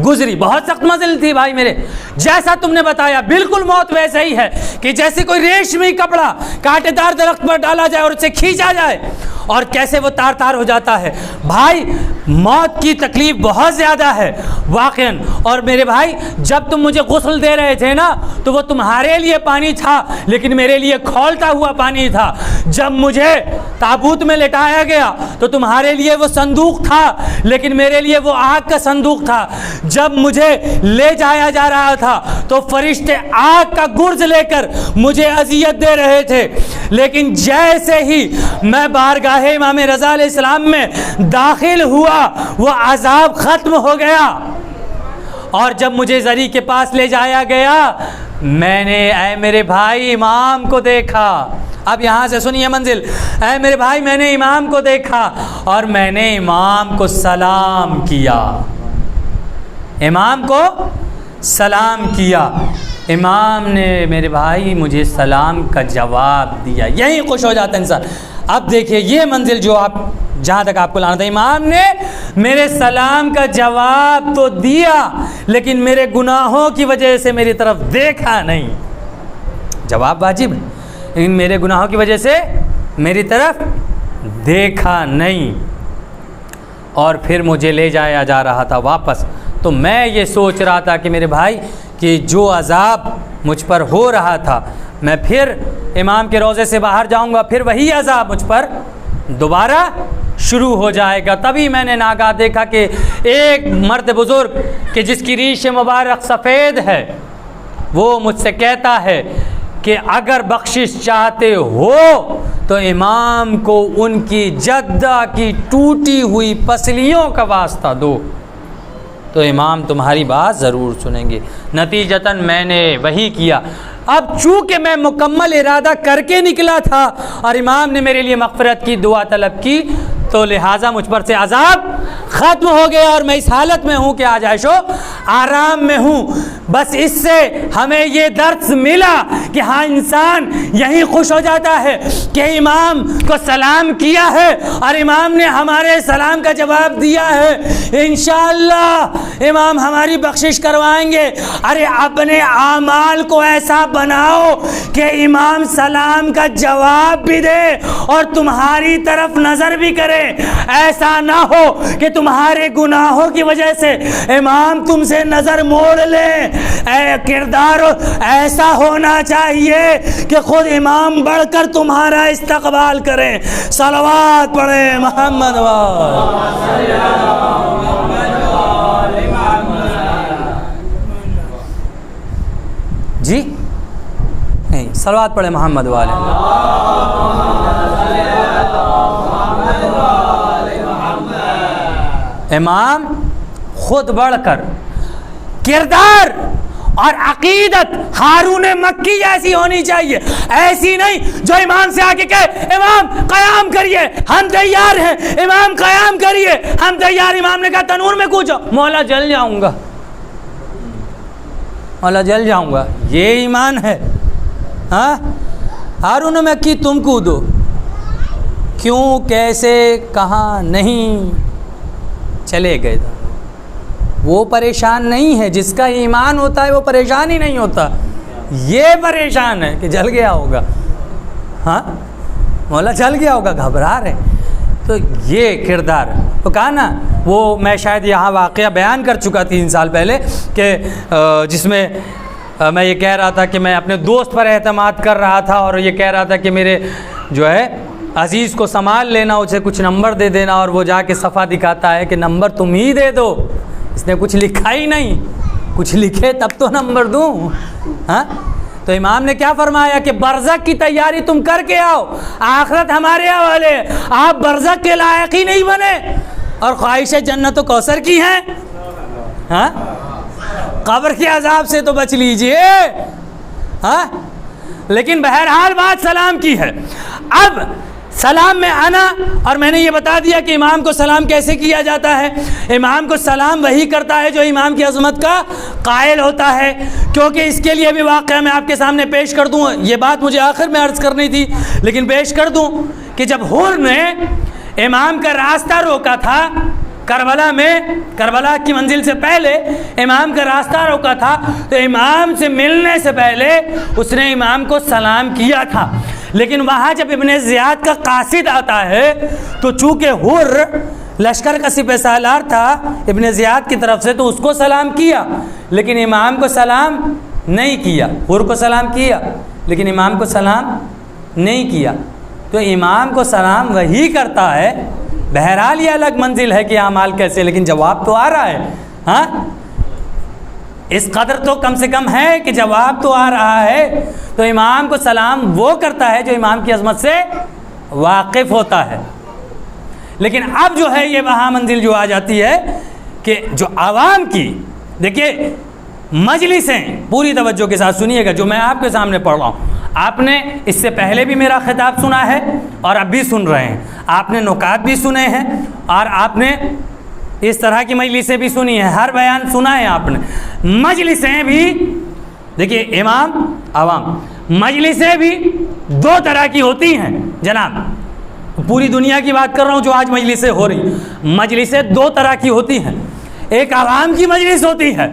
گزری۔ بہت سخت منزل تھی بھائی میرے، جیسا تم نے بتایا بالکل موت ویسا ہی ہے کہ جیسے کوئی ریشمی کپڑا کانٹے دار درخت پر ڈالا جائے اور اسے کھینچا جائے اور کیسے وہ تار تار ہو جاتا ہے۔ بھائی موت کی تکلیف بہت زیادہ ہے واقعاً، اور میرے بھائی جب تم مجھے غسل دے رہے تھے نا تو وہ تمہارے لیے پانی تھا لیکن میرے لیے کھولتا ہوا پانی تھا۔ جب مجھے تابوت میں لٹایا گیا تو تمہارے لیے وہ صندوق تھا لیکن میرے لیے وہ آگ کا صندوق تھا۔ جب مجھے لے جایا جا رہا تھا تو فرشتے آگ کا گرز لے کر مجھے اذیت دے رہے تھے، لیکن جیسے ہی میں بارگاہ امام رضا علیہ السلام میں داخل ہوا وہ عذاب ختم ہو گیا۔ اور جب مجھے زری کے پاس لے جایا گیا میں نے اے میرے بھائی امام کو دیکھا۔ اب یہاں سے سنیے منزل، اے میرے بھائی میں نے امام کو دیکھا اور میں نے امام کو سلام کیا، امام کو سلام کیا۔ امام نے میرے بھائی مجھے سلام کا جواب دیا۔ یہیں خوش ہو جاتا ہے انسان۔ اب دیکھیے یہ منزل جو آپ جہاں تک آپ کو لانا تھا، امام نے میرے سلام کا جواب تو دیا لیکن میرے گناہوں کی وجہ سے میری طرف دیکھا نہیں۔ جواب واجب ہے لیکن میرے گناہوں کی وجہ سے میری طرف دیکھا نہیں۔ اور پھر مجھے لے جایا جا رہا تھا واپس، تو میں یہ سوچ رہا تھا کہ میرے بھائی کہ جو عذاب مجھ پر ہو رہا تھا میں پھر امام کے روضے سے باہر جاؤں گا، پھر وہی عذاب مجھ پر دوبارہ شروع ہو جائے گا۔ تبھی میں نے ناگاہ دیکھا کہ ایک مرد بزرگ کہ جس کی ریش مبارک سفید ہے وہ مجھ سے کہتا ہے کہ اگر بخشش چاہتے ہو تو امام کو ان کی جدہ کی ٹوٹی ہوئی پسلیوں کا واسطہ دو، تو امام تمہاری بات ضرور سنیں گے۔ نتیجتاً میں نے وہی کیا۔ اب چونکہ میں مکمل ارادہ کر کے نکلا تھا اور امام نے میرے لیے مغفرت کی دعا طلب کی، تو لہٰذا مجھ پر سے عذاب ختم ہو گیا اور میں اس حالت میں ہوں کہ آج عیش و آرام میں ہوں۔ بس اس سے ہمیں یہ درس ملا کہ ہاں انسان یہی خوش ہو جاتا ہے کہ امام کو سلام کیا ہے اور امام نے ہمارے سلام کا جواب دیا ہے، انشاءاللہ امام ہماری بخشش کروائیں گے۔ ارے اپنے اعمال کو ایسا بناؤ کہ امام سلام کا جواب بھی دے اور تمہاری طرف نظر بھی کرے۔ ایسا نہ ہو کہ تمہارے گناہوں کی وجہ سے امام تم سے نظر موڑ لے۔ کردار ایسا ہونا چاہیے کہ خود امام بڑھ کر تمہارا استقبال کریں۔ صلوات پڑھیں محمد جی نہیں، صلوات پڑھیں محمد والے۔ امام خود بڑھ کر کردار اور عقیدت ہارون مکی جیسی ہونی چاہیے، ایسی نہیں جو امام سے آگے کہے امام قیام کریے ہم تیار ہیں، امام قیام کریے ہم تیار۔ امام نے کہا تنور میں کودو، مولا جل جاؤں گا، مولا جل جاؤں گا، یہ ایمان ہے؟ ہاں ہارون مکی تم کودو، کیوں، کیسے، کہاں، نہیں، چلے گئے۔ وہ پریشان نہیں ہے، جس کا ایمان ہوتا ہے وہ پریشان ہی نہیں ہوتا، یہ پریشان ہے کہ جل گیا ہوگا، ہاں مولا جل گیا ہوگا، گھبرا رہے۔ تو یہ کردار تو کہا نا، وہ میں شاید یہاں واقعہ بیان کر چکا 3 سال پہلے کہ جس میں میں یہ کہہ رہا تھا کہ میں اپنے دوست پر اعتماد کر رہا تھا اور یہ کہہ رہا تھا کہ میرے جو ہے عزیز کو سنبھال لینا، اسے کچھ نمبر دے دینا، اور وہ جا کے صفحہ دکھاتا ہے کہ نمبر تم ہی دے دو، اس نے کچھ لکھا ہی نہیں، کچھ لکھے تب تو نمبر دوں۔ ہاں تو امام نے کیا فرمایا کہ برزخ کی تیاری تم کر کے آؤ، آخرت ہمارے حوالے، آپ برزخ کے لائق ہی نہیں بنے اور خواہش جنت و کوثر کی ہیں، ہاں قبر کے عذاب سے تو بچ لیجئے۔ ہاں لیکن بہرحال بات سلام کی ہے۔ اب سلام میں آنا، اور میں نے یہ بتا دیا کہ امام کو سلام کیسے کیا جاتا ہے۔ امام کو سلام وہی کرتا ہے جو امام کی عظمت کا قائل ہوتا ہے، کیونکہ اس کے لیے بھی واقعہ میں آپ کے سامنے پیش کر دوں، یہ بات مجھے آخر میں عرض کرنی تھی لیکن پیش کر دوں کہ جب حور نے امام کا راستہ روکا تھا کربلا میں، کربلا کی منزل سے پہلے امام کا راستہ روکا تھا، تو امام سے ملنے سے پہلے اس نے امام کو سلام کیا تھا، لیکن وہاں جب ابن زیاد کا قاصد آتا ہے تو چونکہ حر لشکر کا سپہ سالار تھا ابن زیاد کی طرف سے، تو اس کو سلام کیا لیکن امام کو سلام نہیں کیا۔ حر کو سلام کیا لیکن امام کو سلام نہیں کیا، تو امام کو سلام وہی کرتا ہے۔ بہرحال یہ الگ منزل ہے کہ اعمال کیسے، لیکن جواب تو آ رہا ہے۔ ہاں اس قدر تو کم سے کم ہے کہ جواب تو آ رہا ہے، تو امام کو سلام وہ کرتا ہے جو امام کی عظمت سے واقف ہوتا ہے۔ لیکن اب جو ہے یہ وہاں منزل جو آ جاتی ہے کہ جو عوام کی، دیکھیے مجلسیں پوری توجہ کے ساتھ سنیے گا جو میں آپ کے سامنے پڑھ رہا ہوں، آپ نے اس سے پہلے بھی میرا خطاب سنا ہے اور اب بھی سن رہے ہیں، آپ نے نکات بھی سنے ہیں اور آپ نے اس طرح کی مجلسیں بھی سنی ہیں، ہر بیان سنا ہے آپ نے۔ مجلسیں بھی دیکھیے، امام عوام، مجلسیں بھی 2 طرح کی ہوتی ہیں جناب، پوری دنیا کی بات کر رہا ہوں جو آج مجلسیں ہو رہی، مجلسیں 2 طرح کی ہوتی ہیں، ایک عوام کی مجلس ہوتی ہے،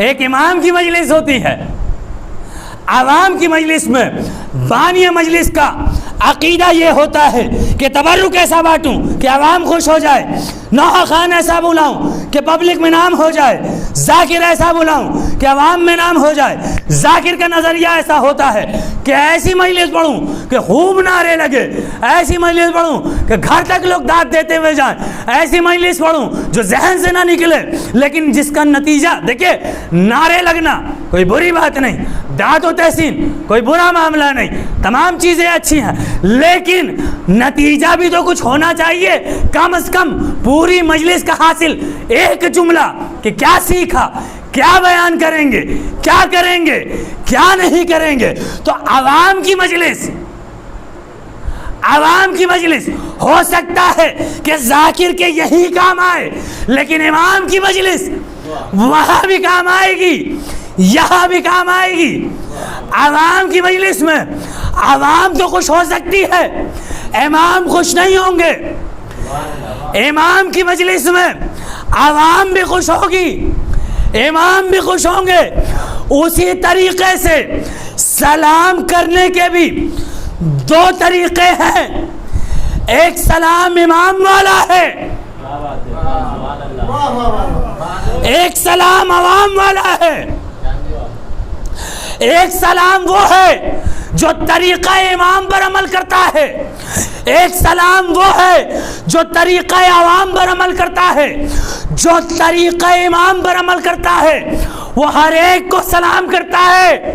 ایک امام کی مجلس ہوتی ہے۔ عوام کی مجلس میں بانی مجلس کا عقیدہ یہ ہوتا ہے کہ تبرک ایسا بانٹوں کہ عوام خوش ہو جائے، نوحہ خان ایسا بلاؤں کہ پبلک میں نام ہو جائے، ذاکر ایسا بلاؤں کہ عوام میں نام ہو جائے۔ ذاکر کا نظریہ ایسا ہوتا ہے کہ ایسی مجلس پڑھوں کہ خوب نعرے لگے، ایسی مجلس پڑھوں کہ گھر تک لوگ داد دیتے ہوئے جائیں، ایسی مجلس پڑھوں جو ذہن سے نہ نکلے لیکن جس کا نتیجہ دیکھیں، نعرے لگنا کوئی بری بات نہیں، داد و تحسین کوئی برا معاملہ نہیں، تمام چیزیں اچھی ہیں، لیکن نتیجہ بھی تو کچھ ہونا چاہیے، کم از کم پوری مجلس کا حاصل ایک جملہ کہ کیا سیکھا، کیا بیان کریں گے، کیا کریں گے، کیا نہیں کریں گے۔ تو عوام کی مجلس ہو سکتا ہے کہ ذاکر کے یہی کام آئے، لیکن امام کی مجلس وہاں بھی کام آئے گی، یہاں بھی کام آئے گی۔ عوام کی مجلس میں عوام تو خوش ہو سکتی ہے، امام خوش نہیں ہوں گے۔ امام کی مجلس میں عوام بھی خوش ہوگی، امام بھی خوش ہوں گے۔ اسی طریقے سے سلام کرنے کے بھی دو طریقے ہیں، ایک سلام امام والا ہے، ایک سلام عوام والا ہے۔ ایک سلام وہ ہے جو طریقہ امام پر عمل کرتا ہے، ایک سلام وہ ہے جو طریقہ عوام پر عمل کرتا ہے۔ جو طریقہ امام پر عمل کرتا ہے وہ ہر ایک کو سلام کرتا ہے،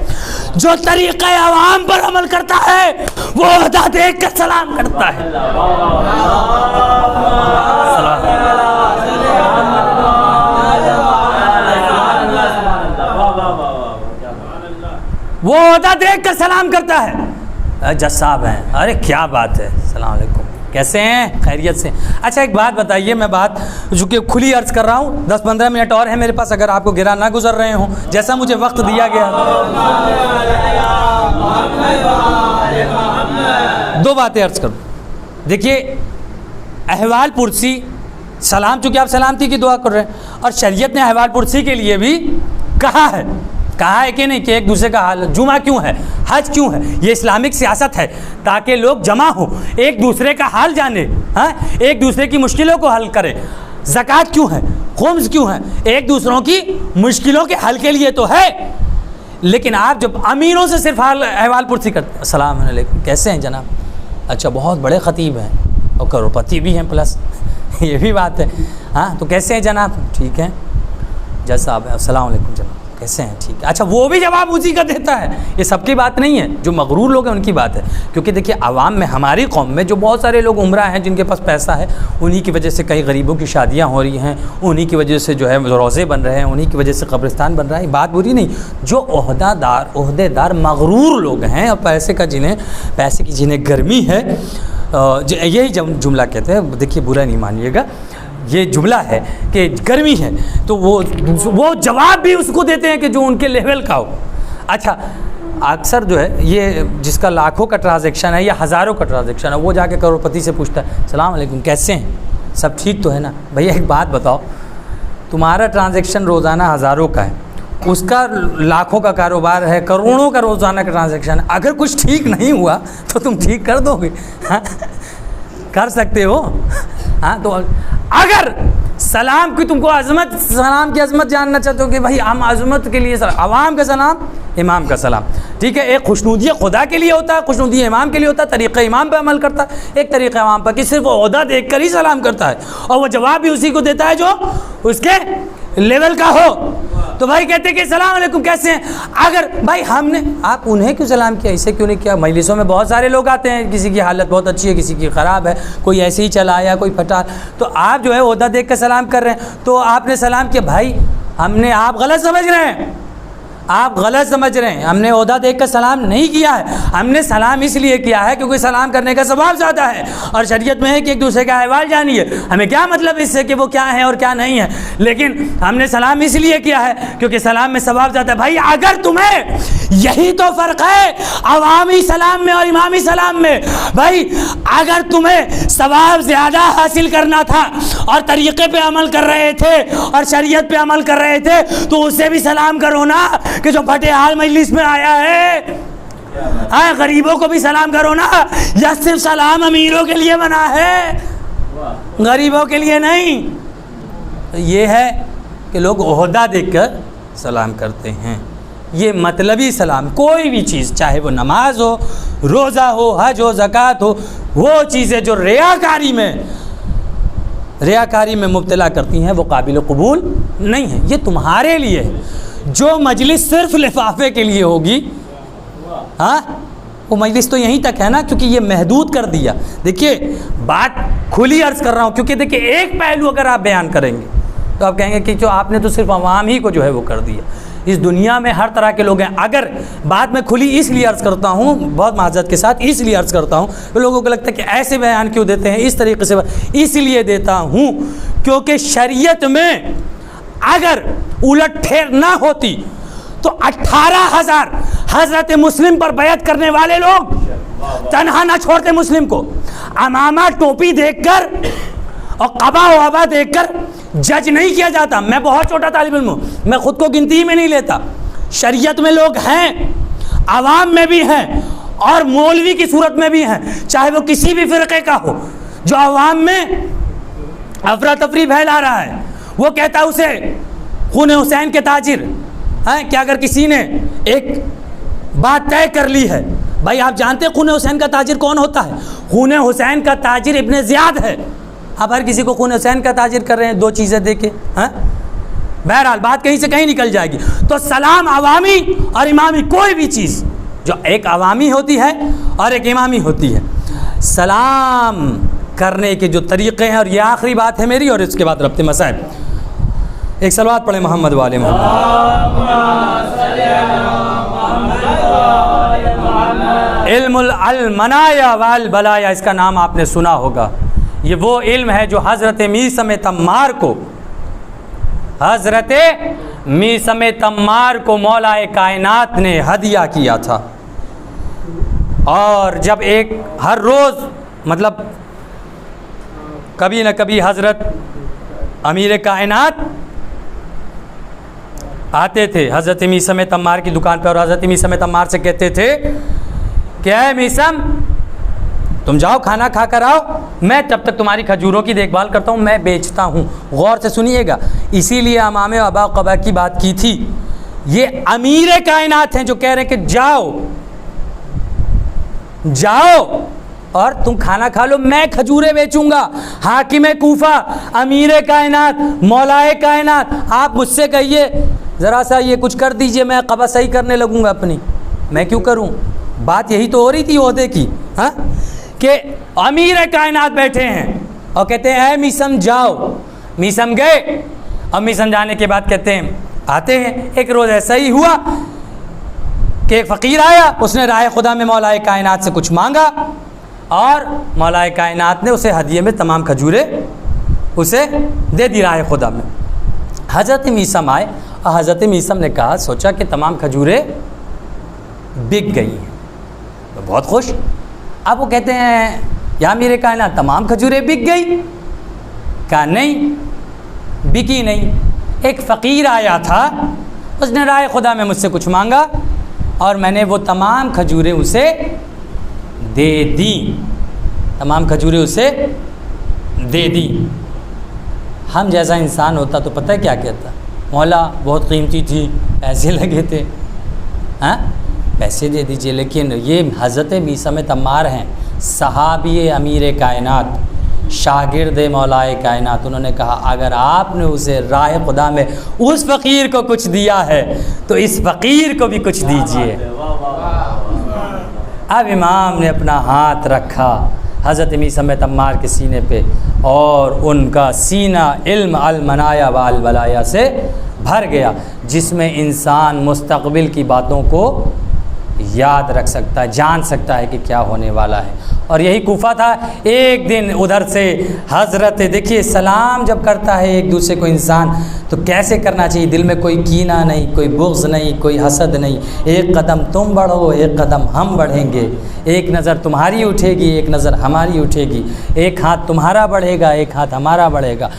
جو طریقہ عوام پر عمل کرتا ہے وہ عہدہ دیکھ کر سلام کرتا ہے۔ وہ عہدہ دیکھ کر سلام کرتا ہے۔ جج صاحب ہیں، ارے کیا بات ہے، السلام علیکم، کیسے ہیں، خیریت سے؟ اچھا ایک بات بتائیے، میں بات جو کہ کھلی عرض کر رہا ہوں، 10-15 منٹ اور ہیں میرے پاس، اگر آپ کو گرا نہ گزر رہے ہوں جیسا مجھے وقت دیا گیا۔ دو باتیں عرض کروں۔ دیکھیے احوال پرسی سلام، چونکہ آپ سلامتی کی دعا کر رہے ہیں، اور شریعت نے احوال پرسی کے لیے بھی کہا ہے کہ نہیں کہ ایک دوسرے کا حال، جمعہ کیوں ہے، حج کیوں ہے، یہ اسلامک سیاست ہے تاکہ لوگ جمع ہوں، ایک دوسرے کا حال جانے، ایک دوسرے کی مشکلوں کو حل کرے۔ زکوٰۃ کیوں ہے، خمس کیوں ہے، ایک دوسروں کی مشکلوں کے حل کے لیے تو ہے۔ لیکن آپ جب امیروں سے صرف احوال پرسی کرتے ہیں، السلام علیکم، کیسے ہیں جناب، اچھا بہت بڑے خطیب ہیں اور کروڑپتی بھی ہیں پلس، یہ بھی بات ہے، تو کیسے ہیں جناب، ٹھیک ہیں جج صاحب، السلام علیکم جناب، کیسے ہیں، ٹھیک ہے، اچھا وہ بھی جواب اسی کا دیتا ہے۔ یہ سب کی بات نہیں ہے، جو مغرور لوگ ہیں ان کی بات ہے، کیونکہ دیکھیے عوام میں، ہماری قوم میں جو بہت سارے لوگ عمرہ ہیں جن کے پاس پیسہ ہے، انہی کی وجہ سے کئی غریبوں کی شادیاں ہو رہی ہیں، انہی کی وجہ سے جو ہے روزے بن رہے ہیں، انہی کی وجہ سے قبرستان بن رہا ہے، بات بری نہیں۔ جو عہدے دار مغرور لوگ ہیں اور پیسے کی جنہیں گرمی ہے، یہی جملہ کہتے ہیں، دیکھیے برا نہیں مانیے گا، یہ جملہ ہے کہ گرمی ہے، تو وہ جواب بھی اس کو دیتے ہیں کہ جو ان کے لیول کا ہو۔ اچھا اکثر جو ہے یہ جس کا لاکھوں کا ٹرانزیکشن ہے یا ہزاروں کا ٹرانزیکشن ہے، وہ جا کے کروڑپتی سے پوچھتا ہے السلام علیکم کیسے ہیں، سب ٹھیک تو ہے نا؟ بھیا ایک بات بتاؤ، تمہارا ٹرانزیکشن روزانہ ہزاروں کا ہے، اس کا لاکھوں کا کاروبار ہے، کروڑوں کا روزانہ کا ٹرانزیکشن ہے، اگر کچھ ٹھیک نہیں ہوا تو تم ٹھیک کر دو گے؟ کر سکتے ہو؟ تو اگر سلام کی تم کو سلام کی عظمت جاننا چاہتے ہو کہ بھائی ہم عظمت کے لیے عوام کا سلام، امام کا سلام، ٹھیک ہے، ایک خوشنودی خدا کے لیے ہوتا ہے، خوشنودی امام کے لیے ہوتا ہے، طریقہ امام پہ عمل کرتا ہے، ایک طریقہ امام پر کہ صرف وہ عہدہ دیکھ کر ہی سلام کرتا ہے اور وہ جواب بھی اسی کو دیتا ہے جو اس کے لیول کا ہو۔ تو بھائی کہتے کہ السلام علیکم کیسے ہیں، اگر بھائی ہم نے، آپ انہیں کیوں سلام کیا، اسے کیوں نہیں کیا؟ مجلسوں میں بہت سارے لوگ آتے ہیں، کسی کی حالت بہت اچھی ہے، کسی کی خراب ہے، کوئی ایسے ہی چلا آیا، کوئی پھٹا، تو آپ جو ہے عہدہ دیکھ کر سلام کر رہے ہیں، تو آپ نے سلام کیا، بھائی آپ غلط سمجھ رہے ہیں، آپ غلط سمجھ رہے ہیں، ہم نے عہدہ دیکھ کر سلام نہیں کیا ہے، ہم نے سلام اس لیے کیا ہے کیونکہ سلام کرنے کا ثواب زیادہ ہے، اور شریعت میں ہے کہ ایک دوسرے کا احوال جانیے، ہمیں کیا مطلب اس سے کہ وہ کیا ہے اور کیا نہیں ہے، لیکن ہم نے سلام اس لیے کیا ہے کیونکہ سلام میں ثواب زیادہ ہے۔ بھائی اگر تمہیں یہی تو فرق ہے عوامی سلام میں اور امامی سلام میں، بھائی اگر تمہیں ثواب زیادہ حاصل کرنا تھا اور طریقے پہ عمل کر رہے تھے اور شریعت پہ عمل کر رہے تھے تو اسے بھی سلام کرو نا، کہ جو پھٹے حال مجلس میں آیا ہے ہاں غریبوں کو بھی سلام کرو نا، یا صرف سلام امیروں کے لیے بنا ہے، غریبوں کے لیے نہیں؟ یہ ہے کہ لوگ عہدہ دیکھ کر سلام کرتے ہیں، یہ مطلبی سلام۔ کوئی بھی چیز، چاہے وہ نماز ہو، روزہ ہو، حج ہو، زکوٰۃ ہو، وہ چیزیں جو ریاکاری میں مبتلا کرتی ہیں وہ قابل قبول نہیں ہیں۔ یہ تمہارے لیے ہے۔ جو مجلس صرف لفافے کے لیے ہوگی، ہاں وہ مجلس تو یہیں تک ہے نا، کیونکہ یہ محدود کر دیا۔ دیکھیے بات کھلی عرض کر رہا ہوں، کیونکہ دیکھیے ایک پہلو اگر آپ بیان کریں گے تو آپ کہیں گے کہ جو آپ نے تو صرف عوام ہی کو جو ہے وہ کر دیا۔ اس دنیا میں ہر طرح کے لوگ ہیں۔ اگر بات میں کھلی اس لیے عرض کرتا ہوں، بہت معذرت کے ساتھ اس لیے عرض کرتا ہوں، تو لوگوں کو لگتا ہے کہ ایسے بیان کیوں دیتے ہیں، اس طریقے سے اس لیے دیتا ہوں کیونکہ شریعت میں اگر الٹ پھیر نہ ہوتی تو 18,000 حضرت مسلم پر بیعت کرنے والے لوگ تنہا نہ چھوڑتے مسلم کو۔ امامہ ٹوپی دیکھ کر اور قبا و عبا دیکھ کر جج نہیں کیا جاتا۔ میں بہت چھوٹا طالب علم ہوں، میں خود کو گنتی میں نہیں لیتا۔ شریعت میں لوگ ہیں، عوام میں بھی ہیں اور مولوی کی صورت میں بھی ہیں، چاہے وہ کسی بھی فرقے کا ہو، جو عوام میں افراتفری پھیلا رہا ہے۔ وہ کہتا ہے اسے خون حسین کے تاجر ہیں کہ اگر کسی نے ایک بات طے کر لی ہے، بھائی آپ جانتے ہیں خون حسین کا تاجر کون ہوتا ہے؟ خون حسین کا تاجر ابن زیاد ہے۔ آپ ہر کسی کو خون حسین کا تاجر کر رہے ہیں، دو چیزیں دے کے۔ بہرحال بات کہیں سے کہیں نکل جائے گی۔ تو سلام عوامی اور امامی، کوئی بھی چیز جو ایک عوامی ہوتی ہے اور ایک امامی ہوتی ہے، سلام کرنے کے جو طریقے ہیں، اور یہ آخری بات ہے میری اور اس کے بعد ربط مسائل۔ ایک صلوات پڑھیں محمد والے محمد۔ علم المنایا والبلایا، اس کا نام آپ نے سنا ہوگا۔ یہ وہ علم ہے جو حضرت میثم تمار کو مولا کائنات نے ہدیہ کیا تھا۔ اور جب ایک ہر روز مطلب کبھی نہ کبھی حضرت امیر کائنات آتے تھے حضرت میثم تمار کی دکان پہ، اور حضرت میثم تمار سے کہتے تھے کہ اے میثم تم جاؤ کھانا کھا کر آؤ، میں تب تک تمہاری کھجوروں کی دیکھ بھال کرتا ہوں، میں بیچتا ہوں۔ غور سے سنیے گا، اسی لیے امام ابا قبا کی بات کی تھی۔ یہ امیر کائنات ہیں جو کہہ رہے ہیں کہ جاؤ اور تم کھانا کھا لو، میں کھجوریں بیچوں گا۔ حاکم کوفہ، امیر کائنات، مولائے کائنات، آپ مجھ سے کہیے ذرا سا یہ کچھ کر دیجئے، میں قبا صحیح کرنے لگوں گا اپنی۔ میں کیوں کروں؟ بات یہی تو ہو رہی تھی عہدے کی، ہاں، کہ امیر کائنات بیٹھے ہیں اور کہتے ہیں اے میثم جاؤ۔ میثم گئے، اور میثم جانے کے بعد کہتے ہیں آتے ہیں۔ ایک روز ایسا ہی ہوا کہ ایک فقیر آیا، اس نے راہ خدا میں مولا کائنات سے کچھ مانگا، اور مولا کائنات نے اسے ہدیے میں تمام کھجوریں اسے دے دی راہ خدا میں۔ حضرت میثم آئے اور حضرت میثم نے کہا، سوچا کہ تمام کھجوریں بک گئی ہیں، تو بہت خوش۔ اب وہ کہتے ہیں یا میرے کائنات تمام کھجوریں بک گئی؟ کہا نہیں، بکی نہیں۔ ایک فقیر آیا تھا، اس نے راہ خدا میں مجھ سے کچھ مانگا اور میں نے وہ تمام کھجوریں اسے دے دی، تمام کھجوریں اسے دے دی۔ ہم جیسا انسان ہوتا تو پتہ ہے کیا کہتا؟ مولا بہت قیمتی تھی، پیسے لگے تھے، ہاں پیسے دے دیجئے۔ لیکن یہ حضرت میثم تمار ہیں، صحابی امیر کائنات، شاگرد مولائے کائنات۔ انہوں نے کہا اگر آپ نے اسے راہ خدا میں اس فقیر کو کچھ دیا ہے تو اس فقیر کو بھی کچھ دیجئے۔ اب امام نے اپنا ہاتھ رکھا حضرت میثم تمار کے سینے پہ، اور ان کا سینہ علم المنایا والبلایا سے بھر گیا، جس میں انسان مستقبل کی باتوں کو یاد رکھ سکتا ہے، جان سکتا ہے کہ کیا ہونے والا ہے۔ اور یہی کوفہ تھا۔ ایک دن ادھر سے حضرت، دیکھیے سلام جب کرتا ہے ایک دوسرے کو انسان تو کیسے کرنا چاہیے، دل میں کوئی کینہ نہیں، کوئی بغض نہیں، کوئی حسد نہیں۔ ایک قدم تم بڑھو، ایک قدم ہم بڑھیں گے، ایک نظر تمہاری اٹھے گی، ایک نظر ہماری اٹھے گی، ایک ہاتھ تمہارا بڑھے گا، ایک ہاتھ ہمارا بڑھے گا۔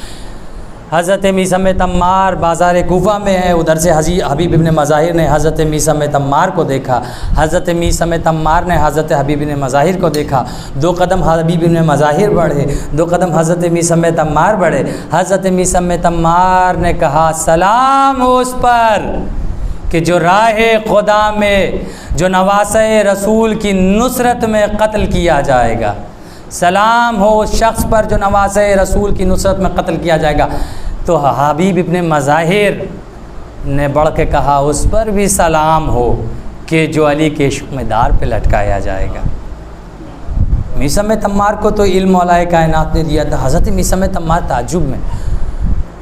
حضرت میثم تمار بازار کوفہ میں ہے، ادھر سے حبیب ابن مظاہر نے حضرت میثم تمار کو دیکھا، حضرت میثم تمار نے حضرت حبیب ابن مظاہر کو دیکھا، 2 قدم حبیب ابن مظاہر بڑھے، 2 قدم حضرت میثم تمار بڑھے، حضرت میثم تمار نے کہا سلام ہو اس پر کہ جو راہ خدا میں، جو نواسۂ رسول کی نصرت میں قتل کیا جائے گا، سلام ہو اس شخص پر جو نواسۂ رسول کی نصرت میں قتل کیا جائے گا۔ تو حبیب ابن مظاہر نے بڑھ کے کہا اس پر بھی سلام ہو کہ جو علی کے عشق میں دار پہ لٹکایا جائے گا۔ میثم تمار کو تو علم مولا کائنات نے دیا تھا۔ حضرت میثم تمار تعجب میں،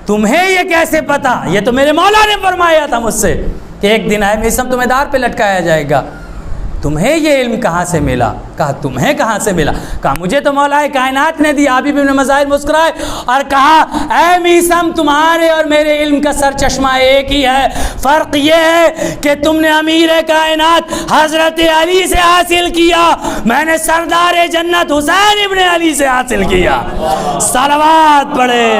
تمہیں یہ کیسے پتا؟ یہ تو میرے مولا نے فرمایا تھا مجھ سے کہ ایک دن ہے میثم تمہیں دار پہ لٹکایا جائے گا، تمہیں یہ علم کہاں سے ملا؟ کہا تمہیں کہاں سے ملا؟ کہا مجھے تو مولا کائنات نے دیا۔ حبیب ابن مظاہر مسکرائے اور کہا اے میثم، تمہارے اور میرے علم کا سر چشمہ ایک ہی ہے، فرق یہ ہے کہ تم نے امیر کائنات حضرت علی سے حاصل کیا، میں نے سردار جنت حسین ابن علی سے حاصل کیا۔ صلوات پڑھے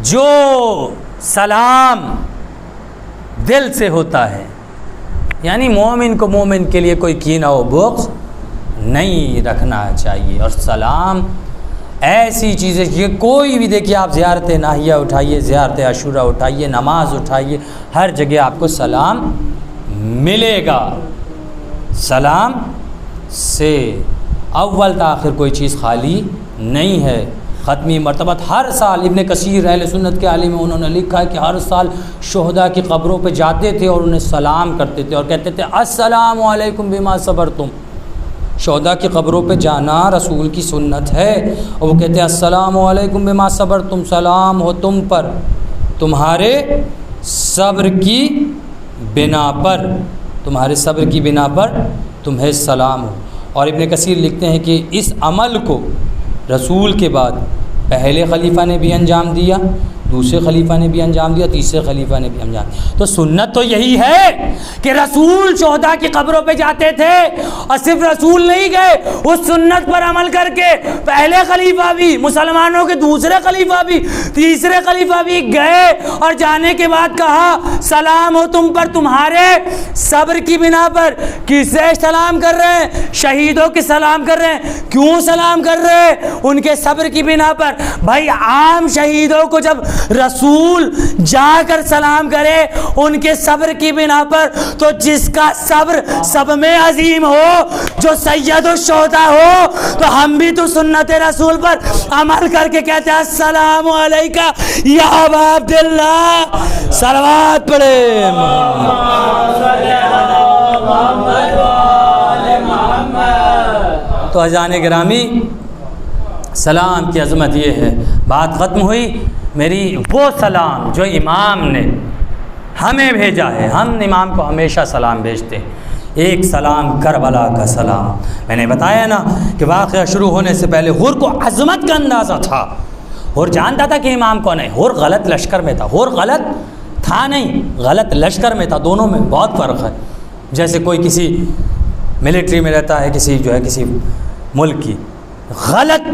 جو سلام دل سے ہوتا ہے، یعنی مومن کو مومن کے لیے کوئی کینہ و بغض نہیں رکھنا چاہیے، اور سلام ایسی چیز ہے کہ کوئی بھی دیکھیے، آپ زیارت ناہیہ اٹھائیے، زیارت عاشورہ اٹھائیے، نماز اٹھائیے، ہر جگہ آپ کو سلام ملے گا۔ سلام سے اول تا آخر کوئی چیز خالی نہیں ہے۔ ختمی مرتبت ہر سال ابن کثیر اہل سنت کے عالم میں انہوں نے لکھا ہے کہ ہر سال شہداء کی قبروں پہ جاتے تھے اور انہیں سلام کرتے تھے اور کہتے تھے السلام علیکم بما صبرتم۔ شہداء کی قبروں پہ جانا رسول کی سنت ہے، اور وہ کہتے ہیں السلام علیکم بما صبرتم، سلام ہو تم پر تمہارے صبر کی بنا پر، تمہارے صبر کی بنا پر تمہیں سلام ہو۔ اور ابن کثیر لکھتے ہیں کہ اس عمل کو رسول کے بعد پہلے خلیفہ نے بھی انجام دیا، دوسرے خلیفہ نے بھی انجام دیا، تیسرے خلیفہ نے بھی انجام دیا۔ تو سنت تو یہی ہے کہ رسول شہداء کی قبروں پہ جاتے تھے، اور صرف رسول نہیں گئے، اس سنت پر عمل کر کے پہلے خلیفہ بھی، مسلمانوں کے دوسرے خلیفہ بھی، تیسرے خلیفہ بھی گئے، اور جانے کے بعد کہا سلام ہو تم پر تمہارے صبر کی بنا پر۔ کسے سلام کر رہے ہیں؟ شہیدوں کی سلام کر رہے ہیں۔ کیوں سلام کر رہے ہیں؟ ان کے صبر کی بنا پر۔ بھائی عام شہیدوں کو جب رسول جا کر سلام کرے ان کے صبر کی بنا پر، تو جس کا صبر سب میں عظیم ہو، جو سید الشہداء ہو، تو ہم بھی تو سنت رسول پر عمل کر کے کہتے ہیں السلام علیکہ یا ابا عبداللہ۔ صلوات پڑھے۔ تو عزیزان گرامی، سلام کی عظمت یہ ہے۔ بات ختم ہوئی۔ میری وہ سلام جو امام نے ہمیں بھیجا ہے، ہم امام کو ہمیشہ سلام بھیجتے ہیں۔ ایک سلام کربلا کا سلام، میں نے بتایا نا کہ واقعہ شروع ہونے سے پہلے حر کو عظمت کا اندازہ تھا۔ حر جانتا تھا کہ امام کون ہے۔ حر غلط لشکر میں تھا، حر غلط تھا نہیں، غلط لشکر میں تھا۔ دونوں میں بہت فرق ہے۔ جیسے کوئی کسی ملٹری میں رہتا ہے، کسی ملک کی، غلط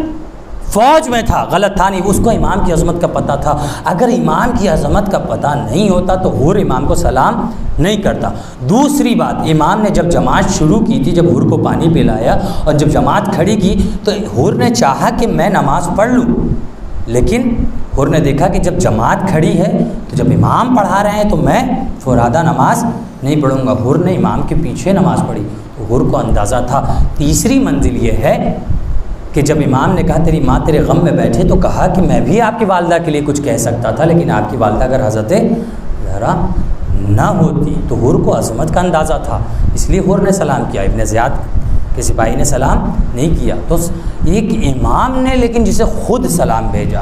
فوج میں تھا، غلط تھا نہیں، اس کو امام کی عظمت کا پتہ تھا۔ اگر امام کی عظمت کا پتہ نہیں ہوتا تو حر امام کو سلام نہیں کرتا۔ دوسری بات، امام نے جب جماعت شروع کی تھی، جب حر کو پانی پلایا اور جب جماعت کھڑی کی، تو حر نے چاہا کہ میں نماز پڑھ لوں، لیکن حر نے دیکھا کہ جب جماعت کھڑی ہے تو جب امام پڑھا رہے ہیں تو میں فرادہ نماز نہیں پڑھوں گا۔ حر نے امام کے پیچھے نماز پڑھی، تو حر کو اندازہ تھا۔ تیسری منزل یہ ہے کہ جب امام نے کہا تیری ماں تیرے غم میں بیٹھے، تو کہا کہ میں بھی آپ کی والدہ کے لیے کچھ کہہ سکتا تھا، لیکن آپ کی والدہ اگر حضرت زہرا نہ ہوتی، تو حر کو عظمت کا اندازہ تھا، اس لیے حر نے سلام کیا۔ ابن زیاد کے سپاہی نے سلام نہیں کیا۔ تو ایک امام نے لیکن جسے خود سلام بھیجا۔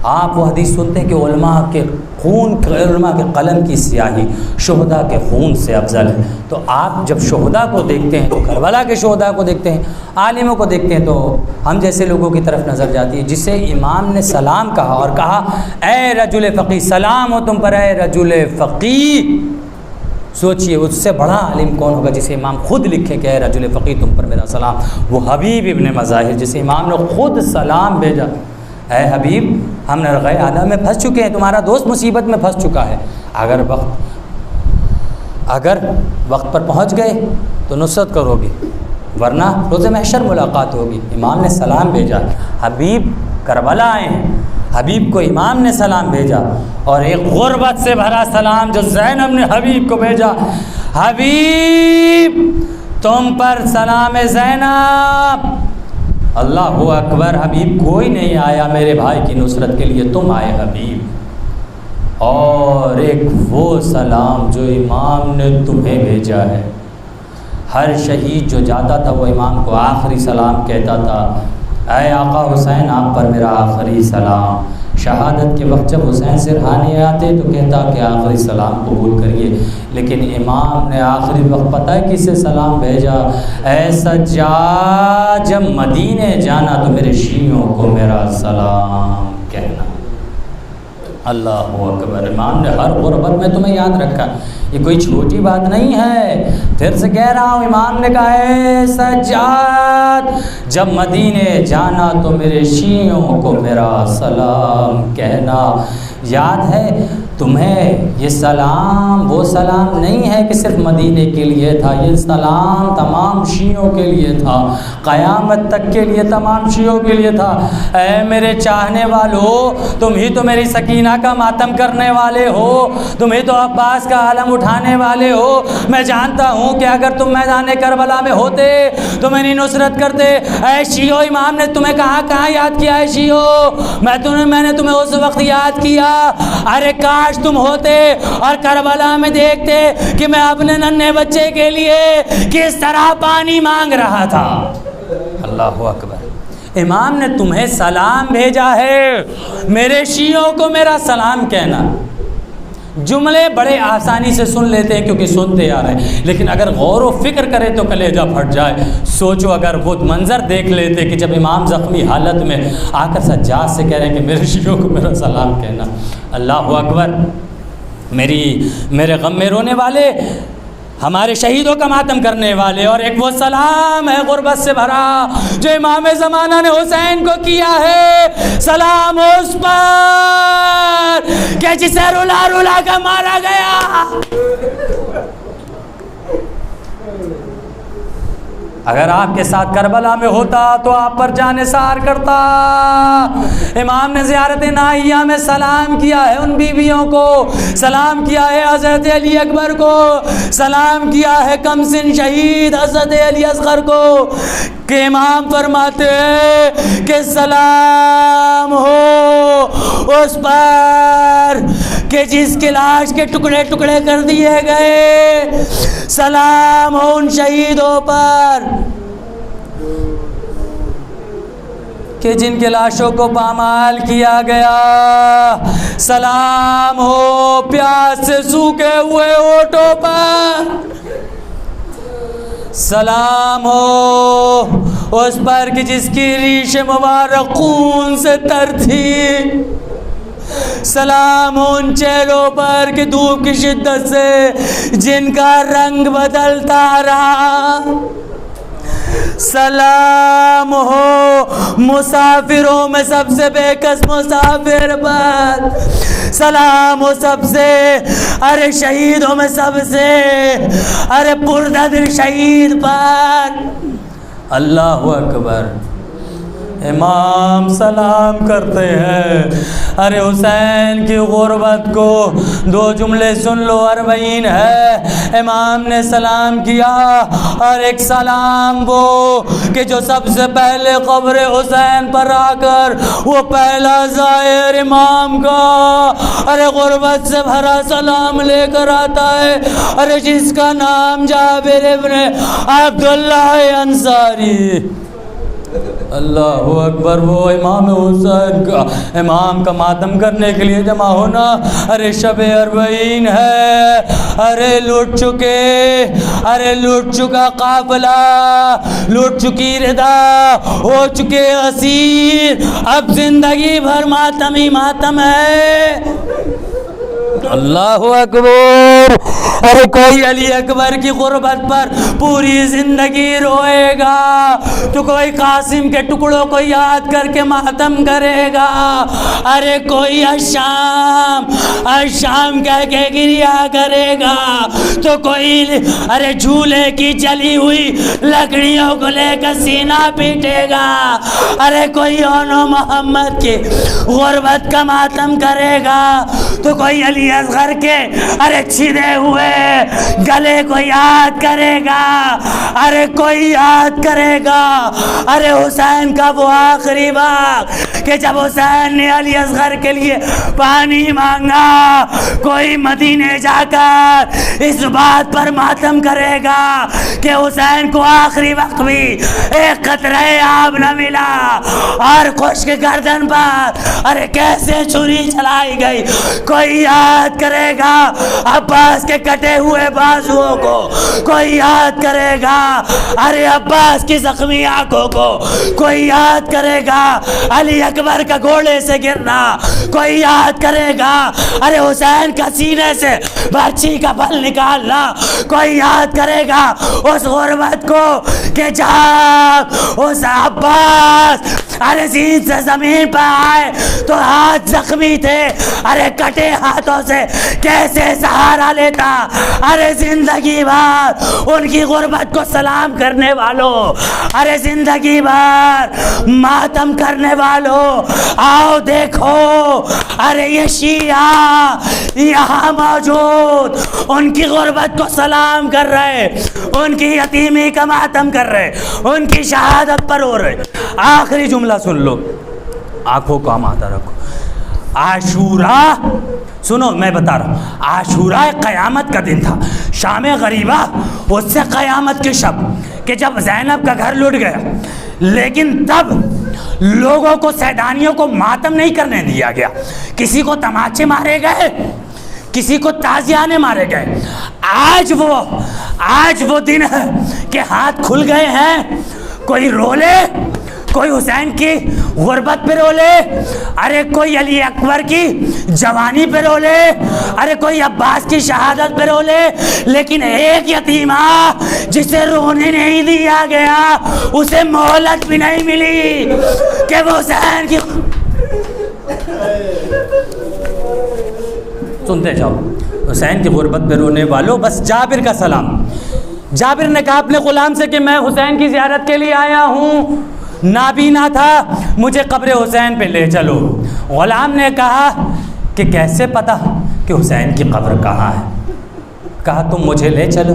آپ وہ حدیث سنتے ہیں کہ علماء کے خون، علماء کے قلم کی سیاہی شہداء کے خون سے افضل ہے۔ تو آپ جب شہداء کو دیکھتے ہیں تو کربلا کے شہداء کو دیکھتے ہیں، عالموں کو دیکھتے ہیں، تو ہم جیسے لوگوں کی طرف نظر جاتی ہے۔ جسے امام نے سلام کہا اور کہا اے رجل فقیہ، سلام ہو تم پر اے رجل فقیہ، سوچئے اس سے بڑا عالم کون ہوگا جسے امام خود لکھے کہ اے رجل فقی تم پر میرا سلام. وہ حبیب ابن مظاہر جسے امام نے خود سلام بھیجا. اے حبیب ہم نرغہ اعلیٰ میں پھنس چکے ہیں, تمہارا دوست مصیبت میں پھنس چکا ہے, اگر وقت پر پہنچ گئے تو نصرت کرو گے ورنہ روز محشر ملاقات ہوگی. امام نے سلام بھیجا, حبیب کربلا آئے ہیں, حبیب کو امام نے سلام بھیجا, اور ایک غربت سے بھرا سلام جو زینب نے حبیب کو بھیجا, حبیب تم پر سلام زینب. اللہ اکبر, حبیب کوئی نہیں آیا میرے بھائی کی نصرت کے لیے, تم آئے حبیب. اور ایک وہ سلام جو امام نے تمہیں بھیجا ہے. ہر شہید جو جاتا تھا وہ امام کو آخری سلام کہتا تھا, اے آقا حسین آپ پر میرا آخری سلام. شہادت کے وقت جب حسین سرحانے آتے تو کہتا کہ آخری سلام قبول کریے, لیکن امام نے آخری وقت پتہ ہے کس سے سلام بھیجا, اے سجاد جب مدینے جانا تو میرے شیعوں کو میرا سلام کہنا. اللہ اکبر, امام نے ہر غربت میں تمہیں یاد رکھا, یہ کوئی چھوٹی بات نہیں ہے. پھر سے کہہ رہا ہوں, امام نے کہا اے سجاد جب مدینے جانا تو میرے شیعوں کو میرا سلام کہنا. یاد ہے تمہیں یہ سلام وہ سلام نہیں ہے کہ صرف مدینے کے لیے تھا, یہ سلام تمام شیعوں کے لیے تھا, قیامت تک کے لیے تمام شیعوں کے لیے تھا. اے میرے چاہنے والو, تم ہی تو میری سکینہ کا ماتم کرنے والے ہو, تم ہی تو عباس کا عالم اٹھانے والے ہو. میں جانتا ہوں کہ اگر تم میدان کربلا میں ہوتے تو میری نصرت کرتے. اے شیعو, امام نے تمہیں کہاں یاد کیا ہے شیعو, میں نے تمہیں اس وقت یاد کیا, ارے کاش تم ہوتے اور کربلا میں دیکھتے کہ میں اپنے ننھے بچے کے لیے کس طرح پانی مانگ رہا تھا. اللہ اکبر, امام نے تمہیں سلام بھیجا ہے, میرے شیعوں کو میرا سلام کہنا. جملے بڑے آسانی سے سن لیتے ہیں کیونکہ سنتے آ رہے ہیں, لیکن اگر غور و فکر کرے تو کلیجہ پھٹ جائے. سوچو اگر وہ منظر دیکھ لیتے کہ جب امام زخمی حالت میں آ کر سجاد سے کہہ رہے ہیں کہ میرے شیعوں کو میرا سلام کہنا. اللہ اکبر, میرے غم میں رونے والے, ہمارے شہیدوں کا ماتم کرنے والے, اور ایک وہ سلام ہے غربت سے بھرا جو امام زمانہ نے حسین کو کیا ہے. سلام اس پر کہ جسے رلا رلا کر مارا گیا. اگر آپ کے ساتھ کربلا میں ہوتا تو آپ پر جانثار کرتا. امام نے زیارت نائیہ میں سلام کیا ہے ان بیویوں کو, سلام کیا ہے حضرت علی اکبر کو, سلام کیا ہے کمسن شہید حضرت علی اصغر کو, کہ امام فرماتے ہیں کہ سلام ہو اس پر کہ جس کی لاش کے ٹکڑے ٹکڑے کر دیے گئے, سلام ہو ان شہیدوں پر کہ جن کے لاشوں کو پامال کیا گیا, سلام ہو پیاس سے سوکھے ہوئے ہونٹوں پر, سلام ہو اس پر کہ جس کی ریش مبارک خون سے تر تھی, سلام ان چہروں پر کہ دھوپ کی شدت سے جن کا رنگ بدلتا رہا, سلام ہو مسافروں میں سب سے بے کس مسافر پر, سلام ہو سب سے, ارے شہیدوں میں سب سے ارے پردر شہید پر. اللہ اکبر, امام سلام کرتے ہیں. ارے حسین کی غربت کو دو جملے سن لو, 40 ہے. امام نے سلام کیا, اور ایک سلام وہ کہ جو سب سے پہلے قبر حسین پر آ کر وہ پہلا زائر امام کا ارے غربت سے بھرا سلام لے کر آتا ہے, ارے جس کا نام جابر ابن عبداللہ انصاری. اللہ اکبر, وہ امام حسین کا امام کا ماتم کرنے کے لیے جمع ہونا. ارے شب 40 ہے, ارے لوٹ چکا قافلہ, لوٹ چکی ردا, ہو چکے اسیر, اب زندگی بھر ماتم ہی ماتم ہے. اللہ اکبر. ارے کوئی علی اکبر کی غربت پر پوری زندگی روئے گا تو کوئی قاسم کے ٹکڑوں کو یاد کر کے ماتم کرے گا. ارے کوئی الشام کہہ کے گریا کرے گا تو کوئی ارے جھولے کی جلی ہوئی لکڑیوں کو لے کر سینہ پیٹے گا. ارے کوئی اونو محمد کی غربت کا ماتم کرے گا تو کوئی علی اصغر کے ارے چھدے ہوئے گلے کو یاد کرے گا. ارے کوئی یاد کرے گا ارے حسین کا وہ آخری وقت کہ جب حسین نے علی اصغر کے لیے پانی مانگا. کوئی مدینے جا کر اس بات پر ماتم کرے گا کہ حسین کو آخری وقت بھی ایک قطرہ آب نہ ملا اور خشک گردن پر ارے کیسے چھری چلائی گئی. کوئی یاد کرے گا عباس کے کٹے ہوئے بازوؤں کو, کوئی یاد کرے گا ارے عباس کی زخمی آنکھوں کو, کوئی یاد کرے گا علی اکبر کا گھوڑے سے گرنا, کوئی یاد کرے گا ارے حسین کا سینے سے برچھی کا پھل نکالنا, کوئی یاد کرے گا اس غربت کو کہ جب اس عباس ارے زین سے زمین پر آئے تو ہاتھ زخمی تھے, ارے کٹے ہاتھوں سے کیسے سہارا لیتا. ارے زندگی بھر ان کی غربت کو سلام کرنے والوں, ارے زندگی بھر ماتم کرنے والوں, آؤ دیکھو ارے یہ شیعہ یہاں موجود ان کی غربت کو سلام کر رہے, ان کی یتیمی کا ماتم کر رہے, ان کی شہادت پر ہو رہے. آخری جملہ سن لو, آنکھوں کو آمادہ رکھو. عاشورہ سنو میں بتا رہا ہوں, عاشورہ قیامت کا دن تھا, شام غریبہ اس سے قیامت کے شب کہ جب زینب کا گھر لٹ گیا, لیکن تب لوگوں کو سیدانیوں کو ماتم نہیں کرنے دیا گیا. کسی کو تماچے مارے گئے, کسی کو تازیانے مارے گئے. آج وہ دن ہے کہ ہاتھ کھل گئے ہیں. کوئی رو لے, کوئی حسین کی غربت پہ رو لے, ارے کوئی علی اکبر کی جوانی پہ رو لے, ارے کوئی عباس کی شہادت پہ رو لے, لیکن ایک یتیمہ جسے رونے نہیں دیا گیا, اسے مہلت بھی نہیں ملی کہ وہ حسین کی. سنتے جاؤ, حسین کی غربت پہ رونے والوں بس جابر کا سلام. جابر نے کہا اپنے غلام سے کہ میں حسین کی زیارت کے لیے آیا ہوں, نابینا تھا, مجھے قبر حسین پہ لے چلو. غلام نے کہا کہ کیسے پتا کہ حسین کی قبر کہاں ہے؟ کہا تم مجھے لے چلو,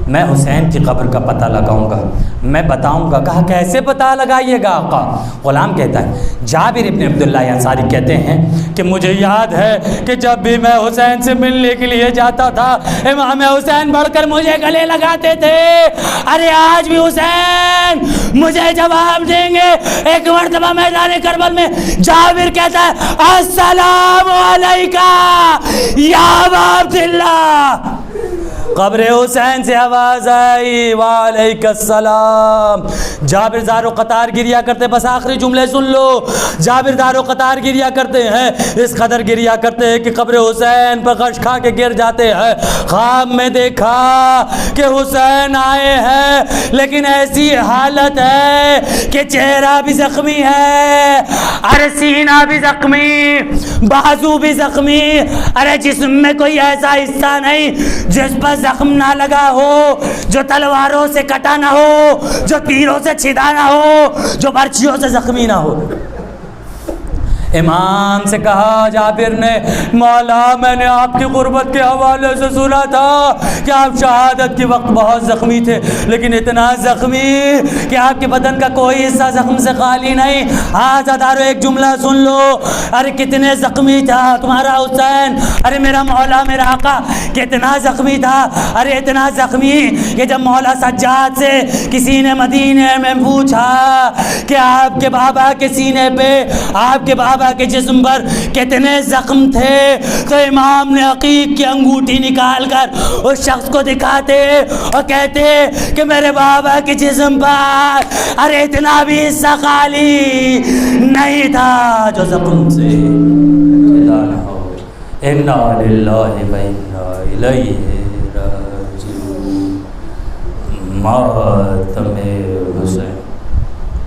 میں حسین کی قبر کا پتہ لگاؤں گا, میں بتاؤں گا. کہا کیسے پتہ لگائیے گا آقا؟ غلام کہتا ہے, جابر ابن عبداللہ انصاری کہتے ہیں کہ مجھے یاد ہے کہ جب بھی میں حسین سے ملنے کے لیے جاتا تھا, امام حسین بڑھ کر مجھے گلے لگاتے تھے. ارے آج بھی حسین مجھے جواب دیں گے. ایک مرتبہ میدان کربل میں جابر کہتا ہے السلام علیکہ یا ابا عبداللہ. قبر حسین سے آواز آئی وعلیکم السلام. جابر زار و قطار گریا کرتے, بس آخری جملے سن لو. جابر زار و قطار گریا کرتے ہیں, اس قدر گریا کرتے ہیں کہ قبر حسین پر غش کھا کے گر جاتے ہیں. خواب میں دیکھا کہ حسین آئے ہیں, لیکن ایسی حالت ہے کہ چہرہ بھی زخمی ہے, ارے سینہ بھی زخمی, بازو بھی زخمی, ارے جسم میں کوئی ایسا حصہ نہیں جس پر زخم نہ لگا ہو, جو تلواروں سے کٹا نہ ہو, جو تیروں سے چھدا نہ ہو, جو برچھیوں سے زخمی نہ ہو. امام سے کہا جابر نے, مولا میں نے آپ کی غربت کے حوالے سے سنا تھا کہ آپ شہادت کے وقت بہت زخمی تھے, لیکن اتنا زخمی کہ آپ کے بدن کا کوئی حصہ زخم سے خالی نہیں. ہاں زدارو ایک جملہ سن لو, ارے کتنے زخمی تھا تمہارا حسین, ارے میرا مولا میرا آقا کتنا زخمی تھا. ارے اتنا زخمی کہ جب مولا سجاد سے کسی نے مدینے میں پوچھا کہ آپ کے بابا کے سینے پہ, آپ کے بابا کے جسم پر کتنے زخم تھے, تو امام نے عقیق کی انگوٹھی نکال کر اس شخص کو دکھاتے اور کہتے کہ میرے بابا کے جسم پر ارے اتنا بھی حصہ خالی نہیں تھا جو زخم سے جدا نہ ہو. انا للہ و انا الیہ راجعون. ماتم حسین.